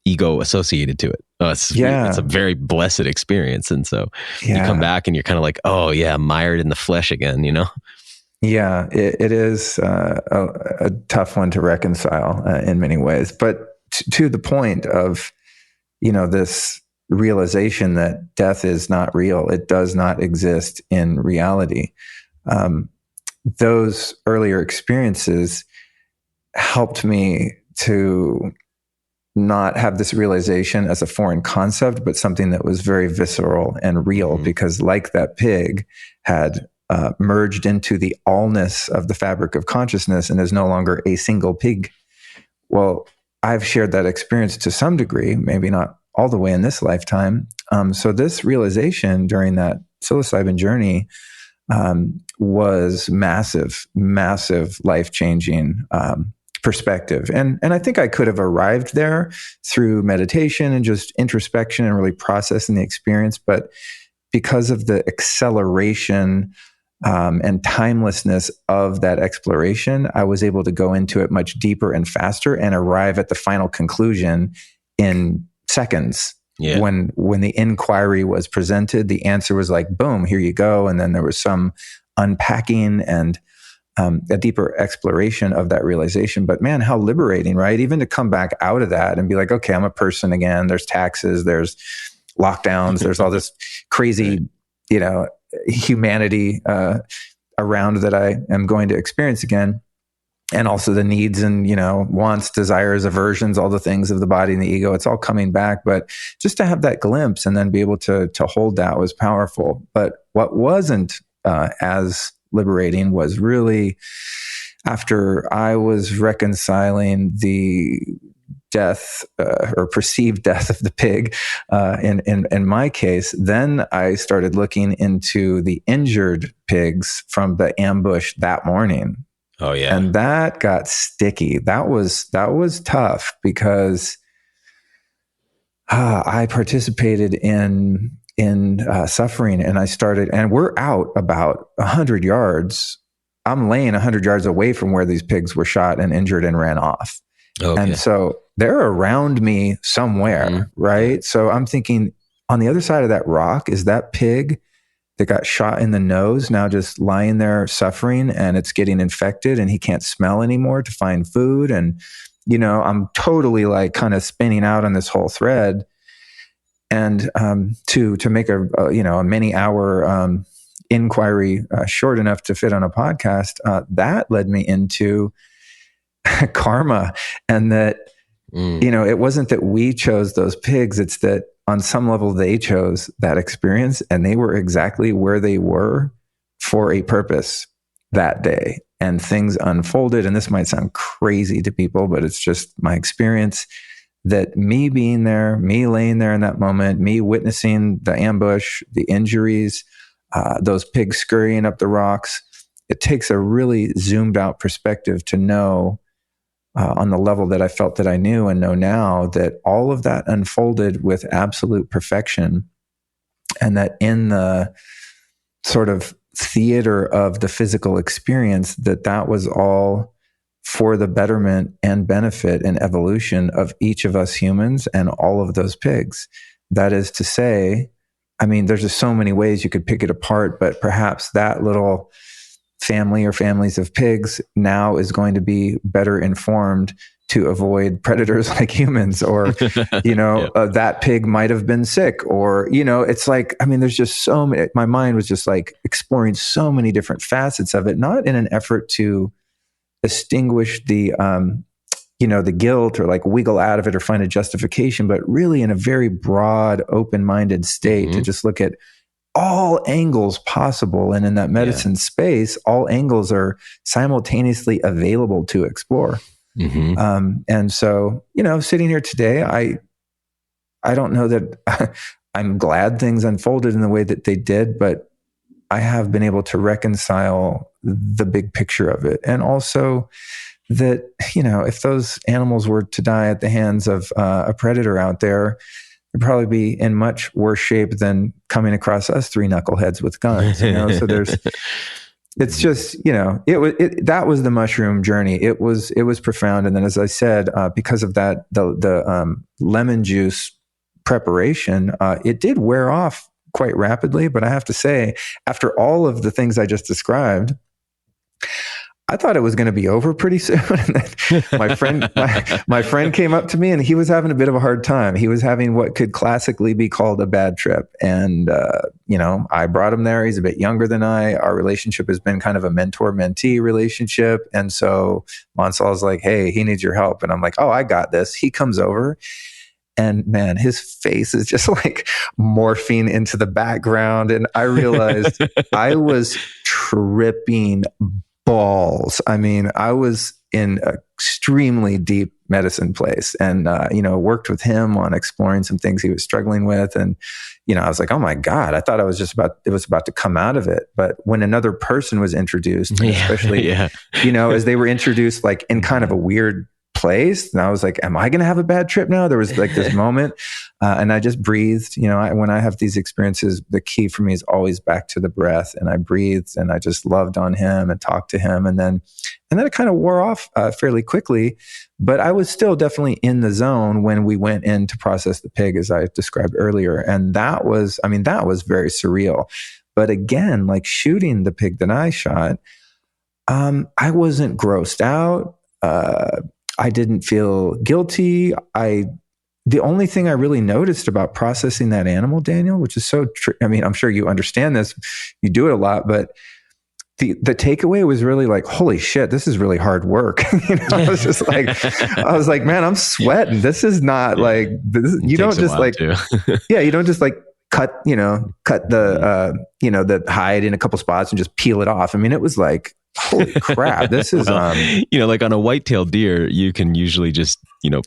ego associated to it. It's a very blessed experience. And so you come back and you're kind of like, oh yeah, mired in the flesh again, Yeah, it is a tough one to reconcile in many ways. But to the point of, this realization that death is not real, it does not exist in reality. Those earlier experiences helped me to not have this realization as a foreign concept, but something that was very visceral and real, because like that pig had merged into the allness of the fabric of consciousness and is no longer a single pig. Well, I've shared that experience to some degree, maybe not all the way in this lifetime. So this realization during that psilocybin journey was massive, life-changing perspective. And I think I could have arrived there through meditation and just introspection and really processing the experience. But because of the acceleration and timelessness of that exploration, I was able to go into it much deeper and faster and arrive at the final conclusion in seconds. Yeah. When the inquiry was presented, the answer was like, boom, here you go. And then there was some unpacking and a deeper exploration of that realization. But man, how liberating, right? Even to come back out of that and be like, okay, I'm a person again. There's taxes, there's lockdowns, there's all this crazy, humanity around that I am going to experience again. And also the needs and, wants, desires, aversions, all the things of the body and the ego, it's all coming back. But just to have that glimpse and then be able to hold that was powerful. But what wasn't as liberating was really after I was reconciling the death or perceived death of the pig in my case, then I started looking into the injured pigs from the ambush that morning. Oh yeah. And that got sticky. That was tough because I participated in suffering, and I started, and we're out about 100 yards. I'm laying 100 yards away from where these pigs were shot and injured and ran off. Okay. And so they're around me somewhere, right? So I'm thinking, on the other side of that rock is that pig that got shot in the nose, now just lying there suffering, and it's getting infected and he can't smell anymore to find food. And, I'm totally like kind of spinning out on this whole thread. And to make a many hour inquiry short enough to fit on a podcast, that led me into karma. And that, it wasn't that we chose those pigs. It's that on some level, they chose that experience, and they were exactly where they were for a purpose that day. And things unfolded. And this might sound crazy to people, but it's just my experience that me being there, me laying there in that moment, me witnessing the ambush, the injuries, those pigs scurrying up the rocks, it takes a really zoomed out perspective to know on the level that I felt that I knew and know now, that all of that unfolded with absolute perfection, and that in the sort of theater of the physical experience, that was all for the betterment and benefit and evolution of each of us humans and all of those pigs. That is to say, I mean, there's just so many ways you could pick it apart, but perhaps that little family or families of pigs now is going to be better informed to avoid predators like humans, or, that pig might have been sick, or, it's like, I mean, there's just so many, my mind was just like exploring so many different facets of it, not in an effort to extinguish the guilt or like wiggle out of it or find a justification, but really in a very broad, open-minded state to just look at all angles possible. And in that medicine space, all angles are simultaneously available to explore. And so, sitting here today, I don't know that I'm glad things unfolded in the way that they did, but I have been able to reconcile the big picture of it. And also that, if those animals were to die at the hands of a predator out there, they'd probably be in much worse shape than coming across us three knuckleheads with guns. So it's just, that was the mushroom journey. It was profound. And then, as I said, because of that, the lemon juice preparation, it did wear off quite rapidly. But I have to say, after all of the things I just described, I thought it was going to be over pretty soon. And then my friend came up to me, and he was having a bit of a hard time. He was having what could classically be called a bad trip. And, I brought him there. He's a bit younger than I. Our relationship has been kind of a mentor-mentee relationship. And so Mansel is like, hey, he needs your help. And I'm like, oh, I got this. He comes over. And man, his face is just like morphing into the background. And I realized I was tripping balls. I mean, I was in an extremely deep medicine place, and, worked with him on exploring some things he was struggling with. And, I was like, oh my God, I thought it was about to come out of it. But when another person was introduced, especially, as they were introduced like in kind of a weird place, and I was like, am I going to have a bad trip now? There was like this moment, and I just breathed. When I have these experiences, the key for me is always back to the breath, and I breathed, and I just loved on him and talked to him, and then it kind of wore off fairly quickly. But I was still definitely in the zone when we went in to process the pig, as I described earlier, and that was very surreal. But again, like shooting the pig that I shot, I wasn't grossed out. I didn't feel guilty. The only thing I really noticed about processing that animal, Daniel, which is I'm sure you understand this, you do it a lot, but the takeaway was really like, holy shit, this is really hard work. I was like, man, I'm sweating. This is not like, you don't just like, you don't just like cut the, the hide in a couple spots and just peel it off. I mean, it was like, holy crap, this is like on a white-tailed deer, you can usually just you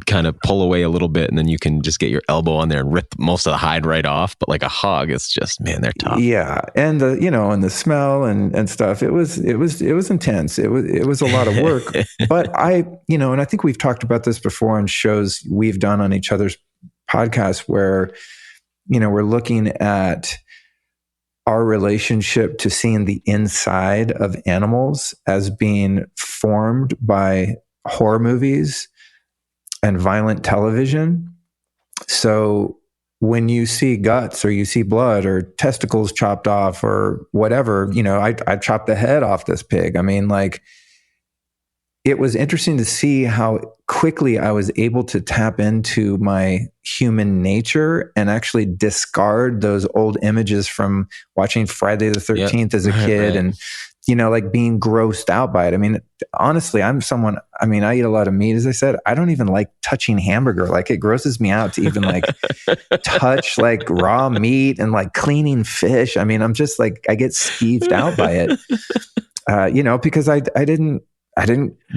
kind of pull away a little bit, and then you can just get your elbow on there and rip most of the hide right off. But like a hog, it's just, man, they're tough. Yeah, and and the smell and stuff, it was intense. It was a lot of work. But and I think we've talked about this before on shows we've done on each other's podcasts, where we're looking at our relationship to seeing the inside of animals as being formed by horror movies and violent television. So when you see guts or you see blood or testicles chopped off or whatever, I chopped the head off this pig. I mean, like, it was interesting to see how quickly I was able to tap into my human nature and actually discard those old images from watching Friday the 13th as a kid. Right. And, like being grossed out by it. I mean, honestly, I eat a lot of meat. As I said, I don't even like touching hamburger. Like, it grosses me out to even like touch like raw meat and like cleaning fish. I mean, I'm just like, I get skeeved out by it, because I didn't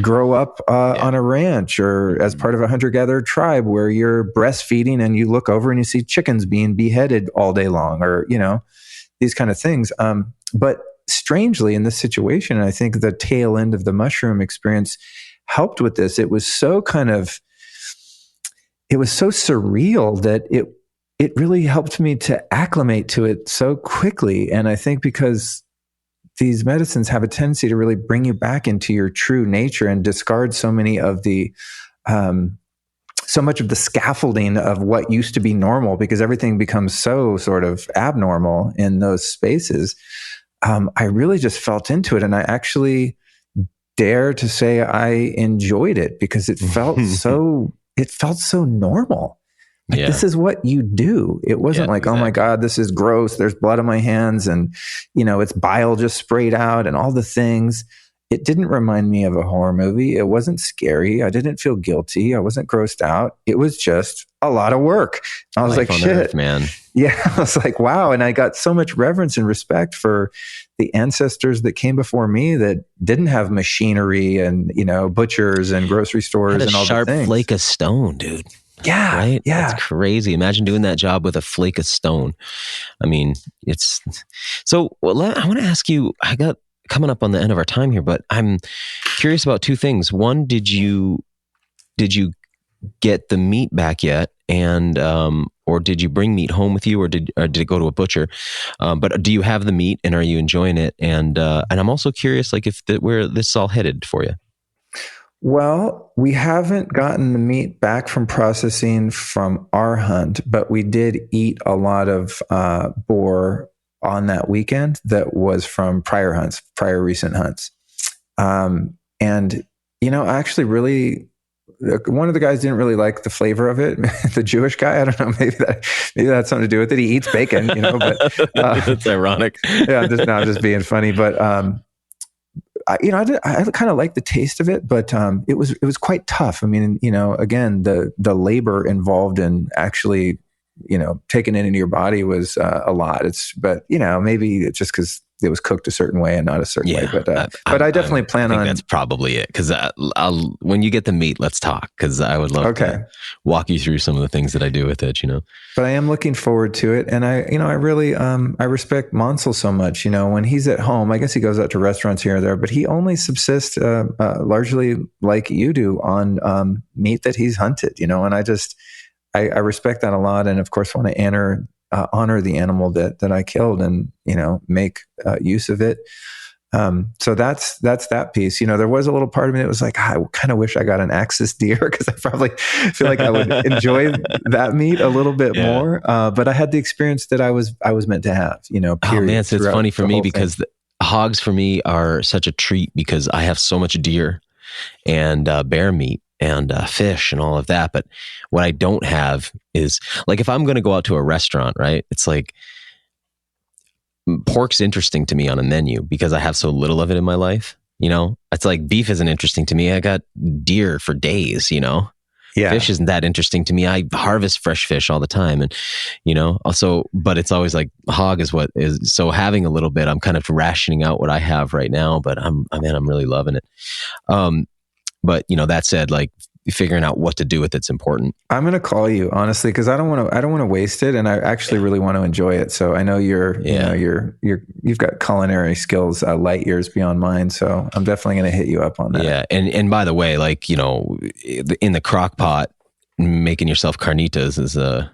grow up on a ranch or as part of a hunter-gatherer tribe where you're breastfeeding and you look over and you see chickens being beheaded all day long, or, these kind of things. But strangely, in this situation, I think the tail end of the mushroom experience helped with this. It was so surreal that it really helped me to acclimate to it so quickly. And I think because these medicines have a tendency to really bring you back into your true nature and discard so many of the so much of the scaffolding of what used to be normal, because everything becomes so sort of abnormal in those spaces. I really just felt into it, and I actually dare to say I enjoyed it because it felt so normal. Like, this is what you do. It wasn't like, exactly, oh my God, this is gross. There's blood on my hands, and it's bile just sprayed out and all the things. It didn't remind me of a horror movie. It wasn't scary. I didn't feel guilty. I wasn't grossed out. It was just a lot of work. I was like, shit, Earth, man. Yeah. I was like, wow. And I got so much reverence and respect for the ancestors that came before me that didn't have machinery and, butchers and grocery stores and all the things. Sharp flake of stone, dude. Yeah. Right? Yeah. That's crazy. Imagine doing that job with a flake of stone. I mean, it's so, I want to ask you, I got coming up on the end of our time here, but I'm curious about two things. One, did you get the meat back yet? And, or did you bring meat home with you, or did it go to a butcher? But do you have the meat, and are you enjoying it? And I'm also curious, like, where this is all headed for you. Well, we haven't gotten the meat back from processing from our hunt, but we did eat a lot of boar on that weekend that was from prior recent hunts. And, I actually really, one of the guys didn't really like the flavor of it. The Jewish guy, I don't know, maybe that had something to do with it. He eats bacon, but that's ironic. Yeah, just being funny. But, I kind of like the taste of it, but it was quite tough. I mean, again, the labor involved in actually, taking it into your body was a lot. But maybe it's just because it was cooked a certain way and not a certain way. But I definitely plan on. That's probably it. Because when you get the meat, let's talk. Because I would love to walk you through some of the things that I do with it. But I am looking forward to it, and I really I respect Mansel so much. When he's at home, I guess he goes out to restaurants here or there, but he only subsists largely like you do on meat that he's hunted. And I respect that a lot, and of course want to honor the animal that I killed, and make use of it. So that's that piece. There was a little part of me that was like, I kind of wish I got an axis deer, because I probably feel like I would enjoy that meat a little bit more. But I had the experience that I was meant to have. Period. Oh man, so it's funny for me because the hogs for me are such a treat, because I have so much deer and bear meat and fish and all of that. But what I don't have is, like, if I'm going to go out to a restaurant, right? It's like, pork's interesting to me on a menu because I have so little of it in my life. It's like beef isn't interesting to me. I got deer for days, Yeah. Fish isn't that interesting to me. I harvest fresh fish all the time. And, also, but it's always like hog is what is. So having a little bit, I'm kind of rationing out what I have right now, but I'm really loving it. But that said, like, figuring out what to do with it's important. I'm going to call you, honestly, because I don't want to waste it, and I actually really want to enjoy it. So I know you've got culinary skills light years beyond mine. So I'm definitely going to hit you up on that. Yeah, and by the way, like, in the crock pot, making yourself carnitas is a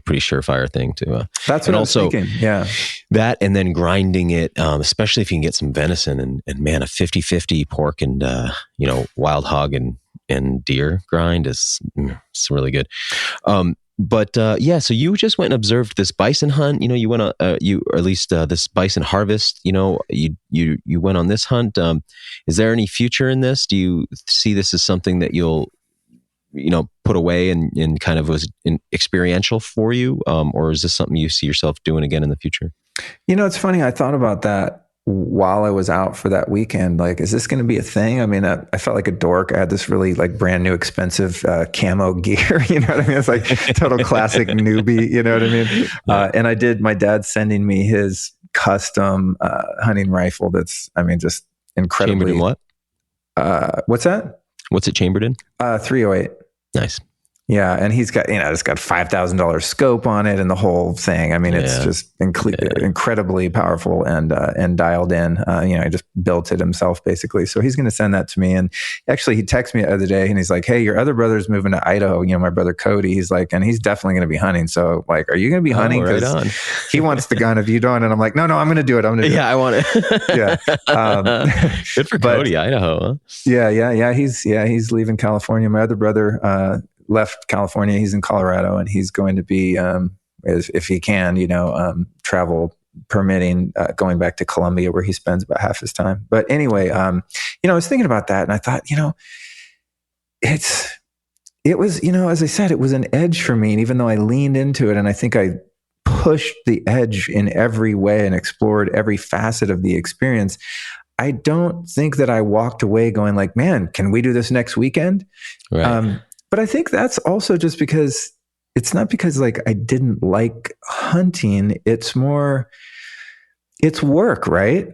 pretty surefire thing too. That's what I was thinking. Yeah. That, and then grinding it, especially if you can get some venison, and man, a 50-50 pork and, wild hog and deer grind it's really good. So you just went and observed this bison hunt. You went on, or at least this bison harvest. You went on this hunt. Is there any future in this? Do you see this as something that you'll put away and kind of was experiential for you? Or is this something you see yourself doing again in the future? It's funny. I thought about that while I was out for that weekend. Like, is this going to be a thing? I mean, I felt like a dork. I had this really like brand new expensive camo gear. You know what I mean? It's like total classic newbie. You know what I mean? And my dad sending me his custom hunting rifle. That's, just incredibly. Chambered in what? What's that? What's it chambered in? 308. Nice. Yeah, and he's got, it's got $5,000 scope on it and the whole thing. I mean, it's just incredibly powerful and dialed in. He just built it himself basically. So he's going to send that to me. And actually, he texted me the other day and he's like, "Hey, your other brother's moving to Idaho. My brother Cody." He's like, and he's definitely going to be hunting. So like, are you going to be hunting? Because he wants the gun if you don't. And I'm like, no, I'm going to do it. I'm going to do it. Yeah, I want it. Yeah. Good for Cody, Idaho. Huh? Yeah. He's leaving California. My other brother, left California. He's in Colorado, and he's going to be, if he can, travel permitting, going back to Colombia, where he spends about half his time. But anyway, I was thinking about that, and I thought, it was, as I said, it was an edge for me. And even though I leaned into it, and I think I pushed the edge in every way and explored every facet of the experience, I don't think that I walked away going like, man, can we do this next weekend? Right. But I think that's also just because it's not because like I didn't like hunting. It's more, it's work, right?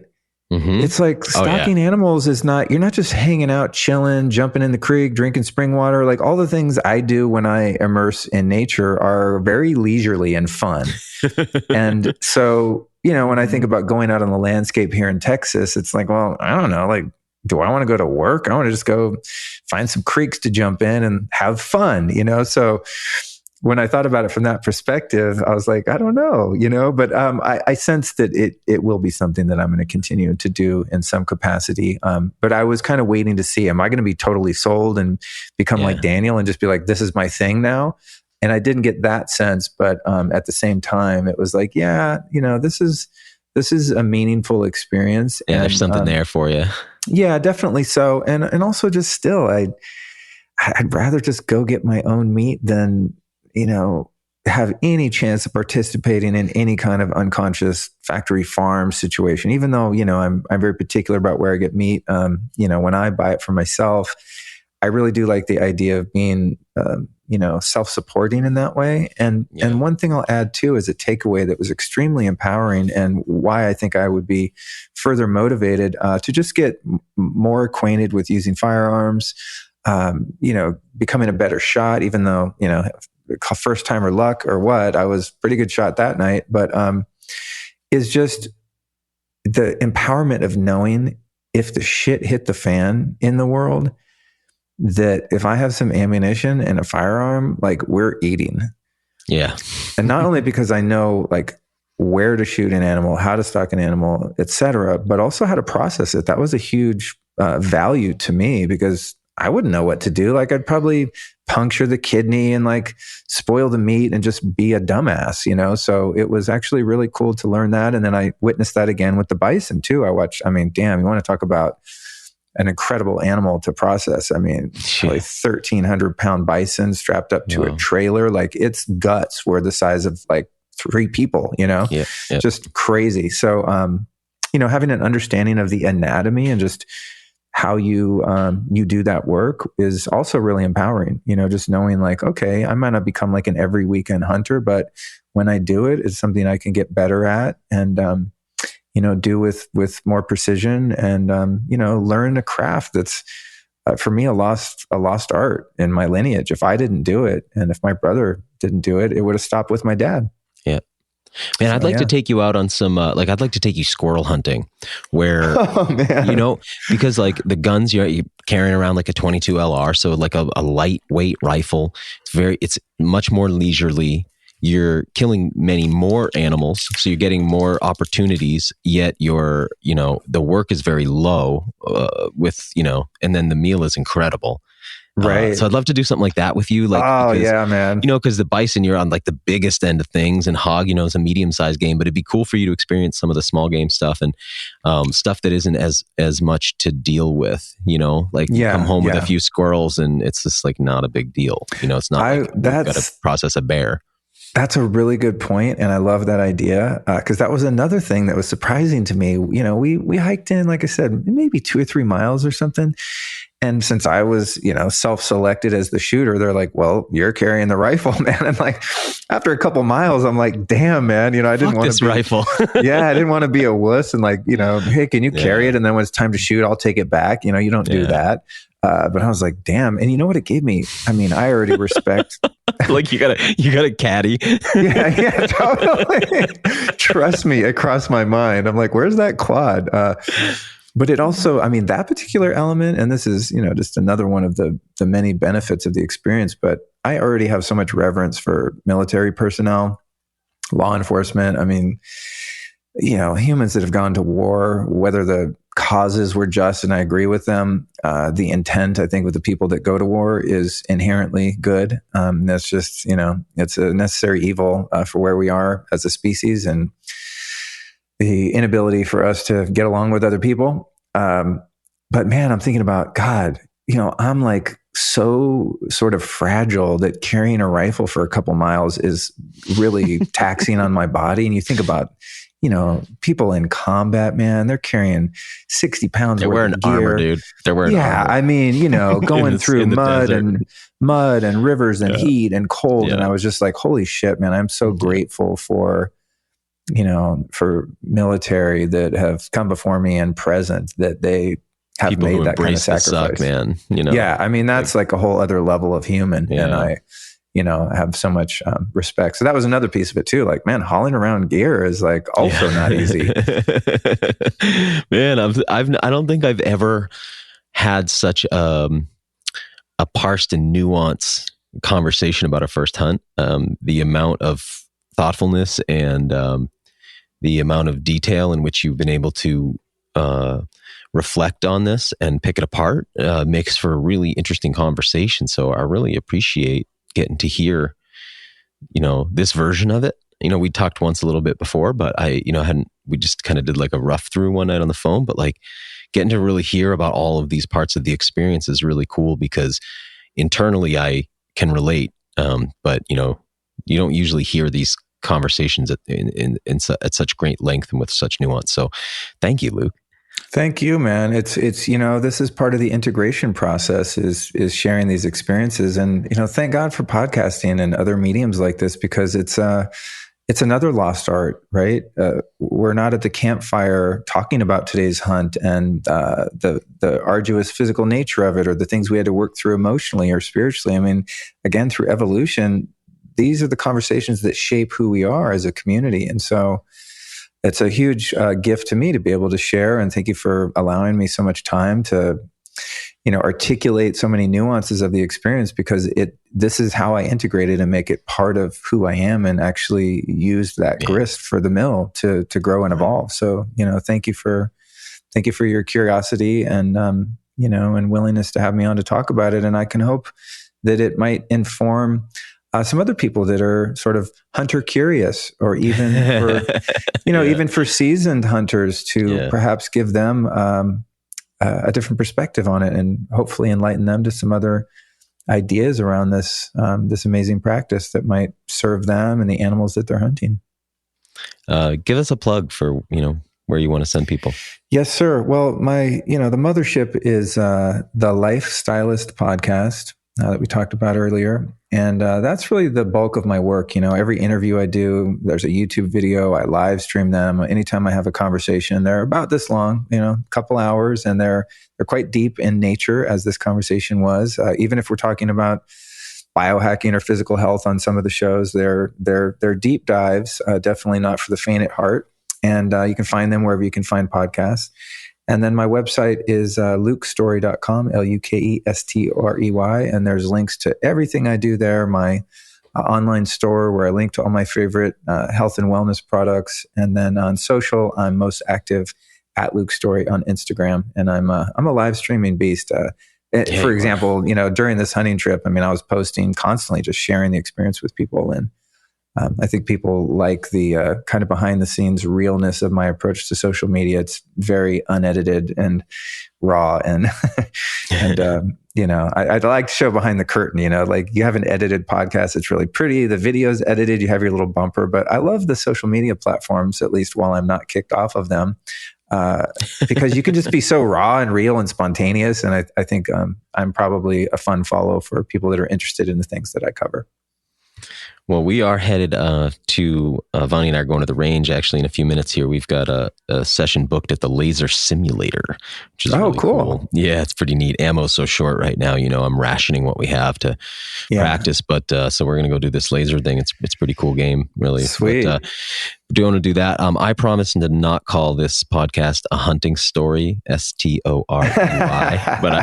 Mm-hmm. It's like stalking animals is not, you're not just hanging out, chilling, jumping in the creek, drinking spring water. Like all the things I do when I immerse in nature are very leisurely and fun. And so, when I think about going out on the landscape here in Texas, it's like, well, I don't know, like, do I want to go to work? I want to just go find some creeks to jump in and have fun, So when I thought about it from that perspective, I was like, I don't know, but I sense that it will be something that I'm going to continue to do in some capacity. But I was kind of waiting to see, am I going to be totally sold and become like Daniel and just be like, this is my thing now? And I didn't get that sense. But at the same time, it was like, this is a meaningful experience. Yeah, and there's something there for you. Yeah, definitely so. And also just still, I'd rather just go get my own meat than, have any chance of participating in any kind of unconscious factory farm situation, even though, I'm very particular about where I get meat. When I buy it for myself, I really do like the idea of being, self-supporting in that way. And one thing I'll add too is a takeaway that was extremely empowering and why I think I would be further motivated to just get more acquainted with using firearms, becoming a better shot, even though, first timer luck or what, I was pretty good shot that night, but is just the empowerment of knowing if the shit hit the fan in the world, that if I have some ammunition and a firearm, like we're eating. Yeah. And not only because I know like where to shoot an animal, how to stalk an animal, etc., but also how to process it. That was a huge value to me because I wouldn't know what to do. Like I'd probably puncture the kidney and like spoil the meat and just be a dumbass, So it was actually really cool to learn that. And then I witnessed that again with the bison too. You want to talk about an incredible animal to process. I mean, probably 1,300 pound bison strapped up to a trailer. Like its guts were the size of like 3 people, just crazy. So, having an understanding of the anatomy and just how you do that work is also really empowering, just knowing like, okay, I might not become like an every weekend hunter, but when I do it, it's something I can get better at and, do with more precision and, learn a craft that's for me a lost art in my lineage. If I didn't do it and if my brother didn't do it, it would have stopped with my dad. Yeah. Man, I'd like to take you out on some, I'd like to take you squirrel hunting where, because like the guns you're carrying around like a 22 LR. So like a lightweight rifle, it's much more leisurely. You're killing many more animals. So you're getting more opportunities, yet the work is very low and then the meal is incredible. Right. So I'd love to do something like that with you. Like, man. Because the bison, you're on like the biggest end of things, and hog, is a medium-sized game. But it'd be cool for you to experience some of the small game stuff and stuff that isn't as much to deal with. You come home with a few squirrels, and it's just like not a big deal. It's not like you've got to process a bear. That's a really good point, and I love that idea because that was another thing that was surprising to me. We hiked in, like I said, maybe 2 or 3 miles or something. And since I was, self-selected as the shooter, they're like, well, you're carrying the rifle, man. And like, after a couple miles, I'm like, damn, man, I didn't want this rifle. I didn't want to be a wuss and like, hey, can you carry it? And then when it's time to shoot, I'll take it back. You don't do that. But I was like, damn. And you know what it gave me? I mean, I already respect. Like you got a caddy. Yeah, totally. Trust me, it crossed my mind. I'm like, where's that quad? But it also, I mean, that particular element, and this is, just another one of the many benefits of the experience, but I already have so much reverence for military personnel, law enforcement. I mean, humans that have gone to war, whether the causes were just, and I agree with them, the intent, I think, with the people that go to war is inherently good. That's just, it's a necessary evil for where we are as a species and the inability for us to get along with other people. But man, I'm thinking about, God, I'm like so sort of fragile that carrying a rifle for a couple miles is really taxing on my body. And you think about, people in combat, man, they're carrying 60 pounds worth of gear. Armor, dude. They're wearing armor. I mean, going through mud and rivers and heat and cold. Yeah. And I was just like, holy shit, man, I'm so grateful for military that have come before me and present, that they have people made that kind of sacrifice. Suck, man. Yeah. I mean, that's like a whole other level of human. Yeah. And I, have so much respect. So that was another piece of it too. Like, man, hauling around gear is like also not easy. Man, I don't think I've ever had such a parsed and nuanced conversation about a first hunt. The amount of thoughtfulness and the amount of detail in which you've been able to reflect on this and pick it apart makes for a really interesting conversation. So I really appreciate getting to hear, this version of it. We talked once a little bit before, but we just kind of did like a rough through one night on the phone, but like getting to really hear about all of these parts of the experience is really cool because internally I can relate. But you don't usually hear these conversations at such great length and with such nuance. So thank you, Luke. Thank you, man. It's this is part of the integration process is sharing these experiences. And, thank God for podcasting and other mediums like this, because it's another lost art, right? We're not at the campfire talking about today's hunt and the arduous physical nature of it, or the things we had to work through emotionally or spiritually. I mean, again, through evolution, these are the conversations that shape who we are as a community. And so it's a huge gift to me to be able to share. And thank you for allowing me so much time to, articulate so many nuances of the experience, because this is how I integrate it and make it part of who I am, and actually use that grist for the mill to grow and evolve. So, thank you for your curiosity and, and willingness to have me on to talk about it. And I can hope that it might inform some other people that are sort of hunter curious, or even for, even for seasoned hunters to perhaps give them a different perspective on it, and hopefully enlighten them to some other ideas around this amazing practice that might serve them and the animals that they're hunting. Give us a plug for, where you want to send people. Yes, sir. Well, the mothership is the Life Stylist podcast that we talked about earlier. And that's really the bulk of my work. Every interview I do, there's a YouTube video, I live stream them. Anytime I have a conversation, they're about this long, a couple hours, and they're quite deep in nature, as this conversation was. Even if we're talking about biohacking or physical health on some of the shows, they're deep dives, definitely not for the faint at heart. And you can find them wherever you can find podcasts. And then my website is lukestory.com, LUKESTOREY. And there's links to everything I do there. My online store where I link to all my favorite health and wellness products. And then on social, I'm most active at Luke Story on Instagram. And I'm a live streaming beast. For example, during this hunting trip, I was posting constantly, just sharing the experience with people. And I think people like the kind of behind the scenes realness of my approach to social media. It's very unedited and raw, and I'd like to show behind the curtain. Like you have an edited podcast, it's really pretty. The video's edited, you have your little bumper. But I love the social media platforms, at least while I'm not kicked off of them, because you can just be so raw and real and spontaneous. And I think I'm probably a fun follow for people that are interested in the things that I cover. Well, we are headed to Vonnie and I are going to the range actually in a few minutes here. We've got a session booked at the laser simulator, which is really cool. Yeah, it's pretty neat. Ammo's so short right now. I'm rationing what we have to practice, but so we're going to go do this laser thing. It's a pretty cool game, really. Sweet. But, do you want to do that? I promise to not call this podcast a hunting story, STORY, but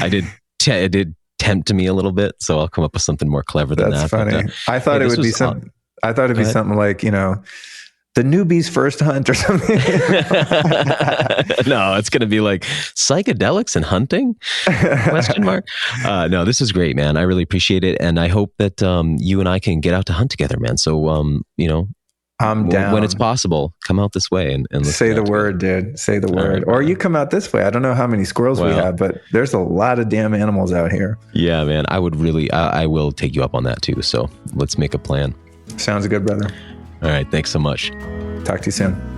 I did tempt me a little bit, so I'll come up with something more clever than that. That's funny. I thought it would be something. I thought it'd be something like the newbie's first hunt or something. No, it's going to be like psychedelics and hunting? ? No, this is great, man. I really appreciate it, and I hope that you and I can get out to hunt together, man. So I'm down. When it's possible, come out this way and say the word, dude. Say the word. Or you come out this way. I don't know how many squirrels we have, but there's a lot of damn animals out here. Yeah, man. I will take you up on that too. So let's make a plan. Sounds good, brother. All right. Thanks so much. Talk to you soon.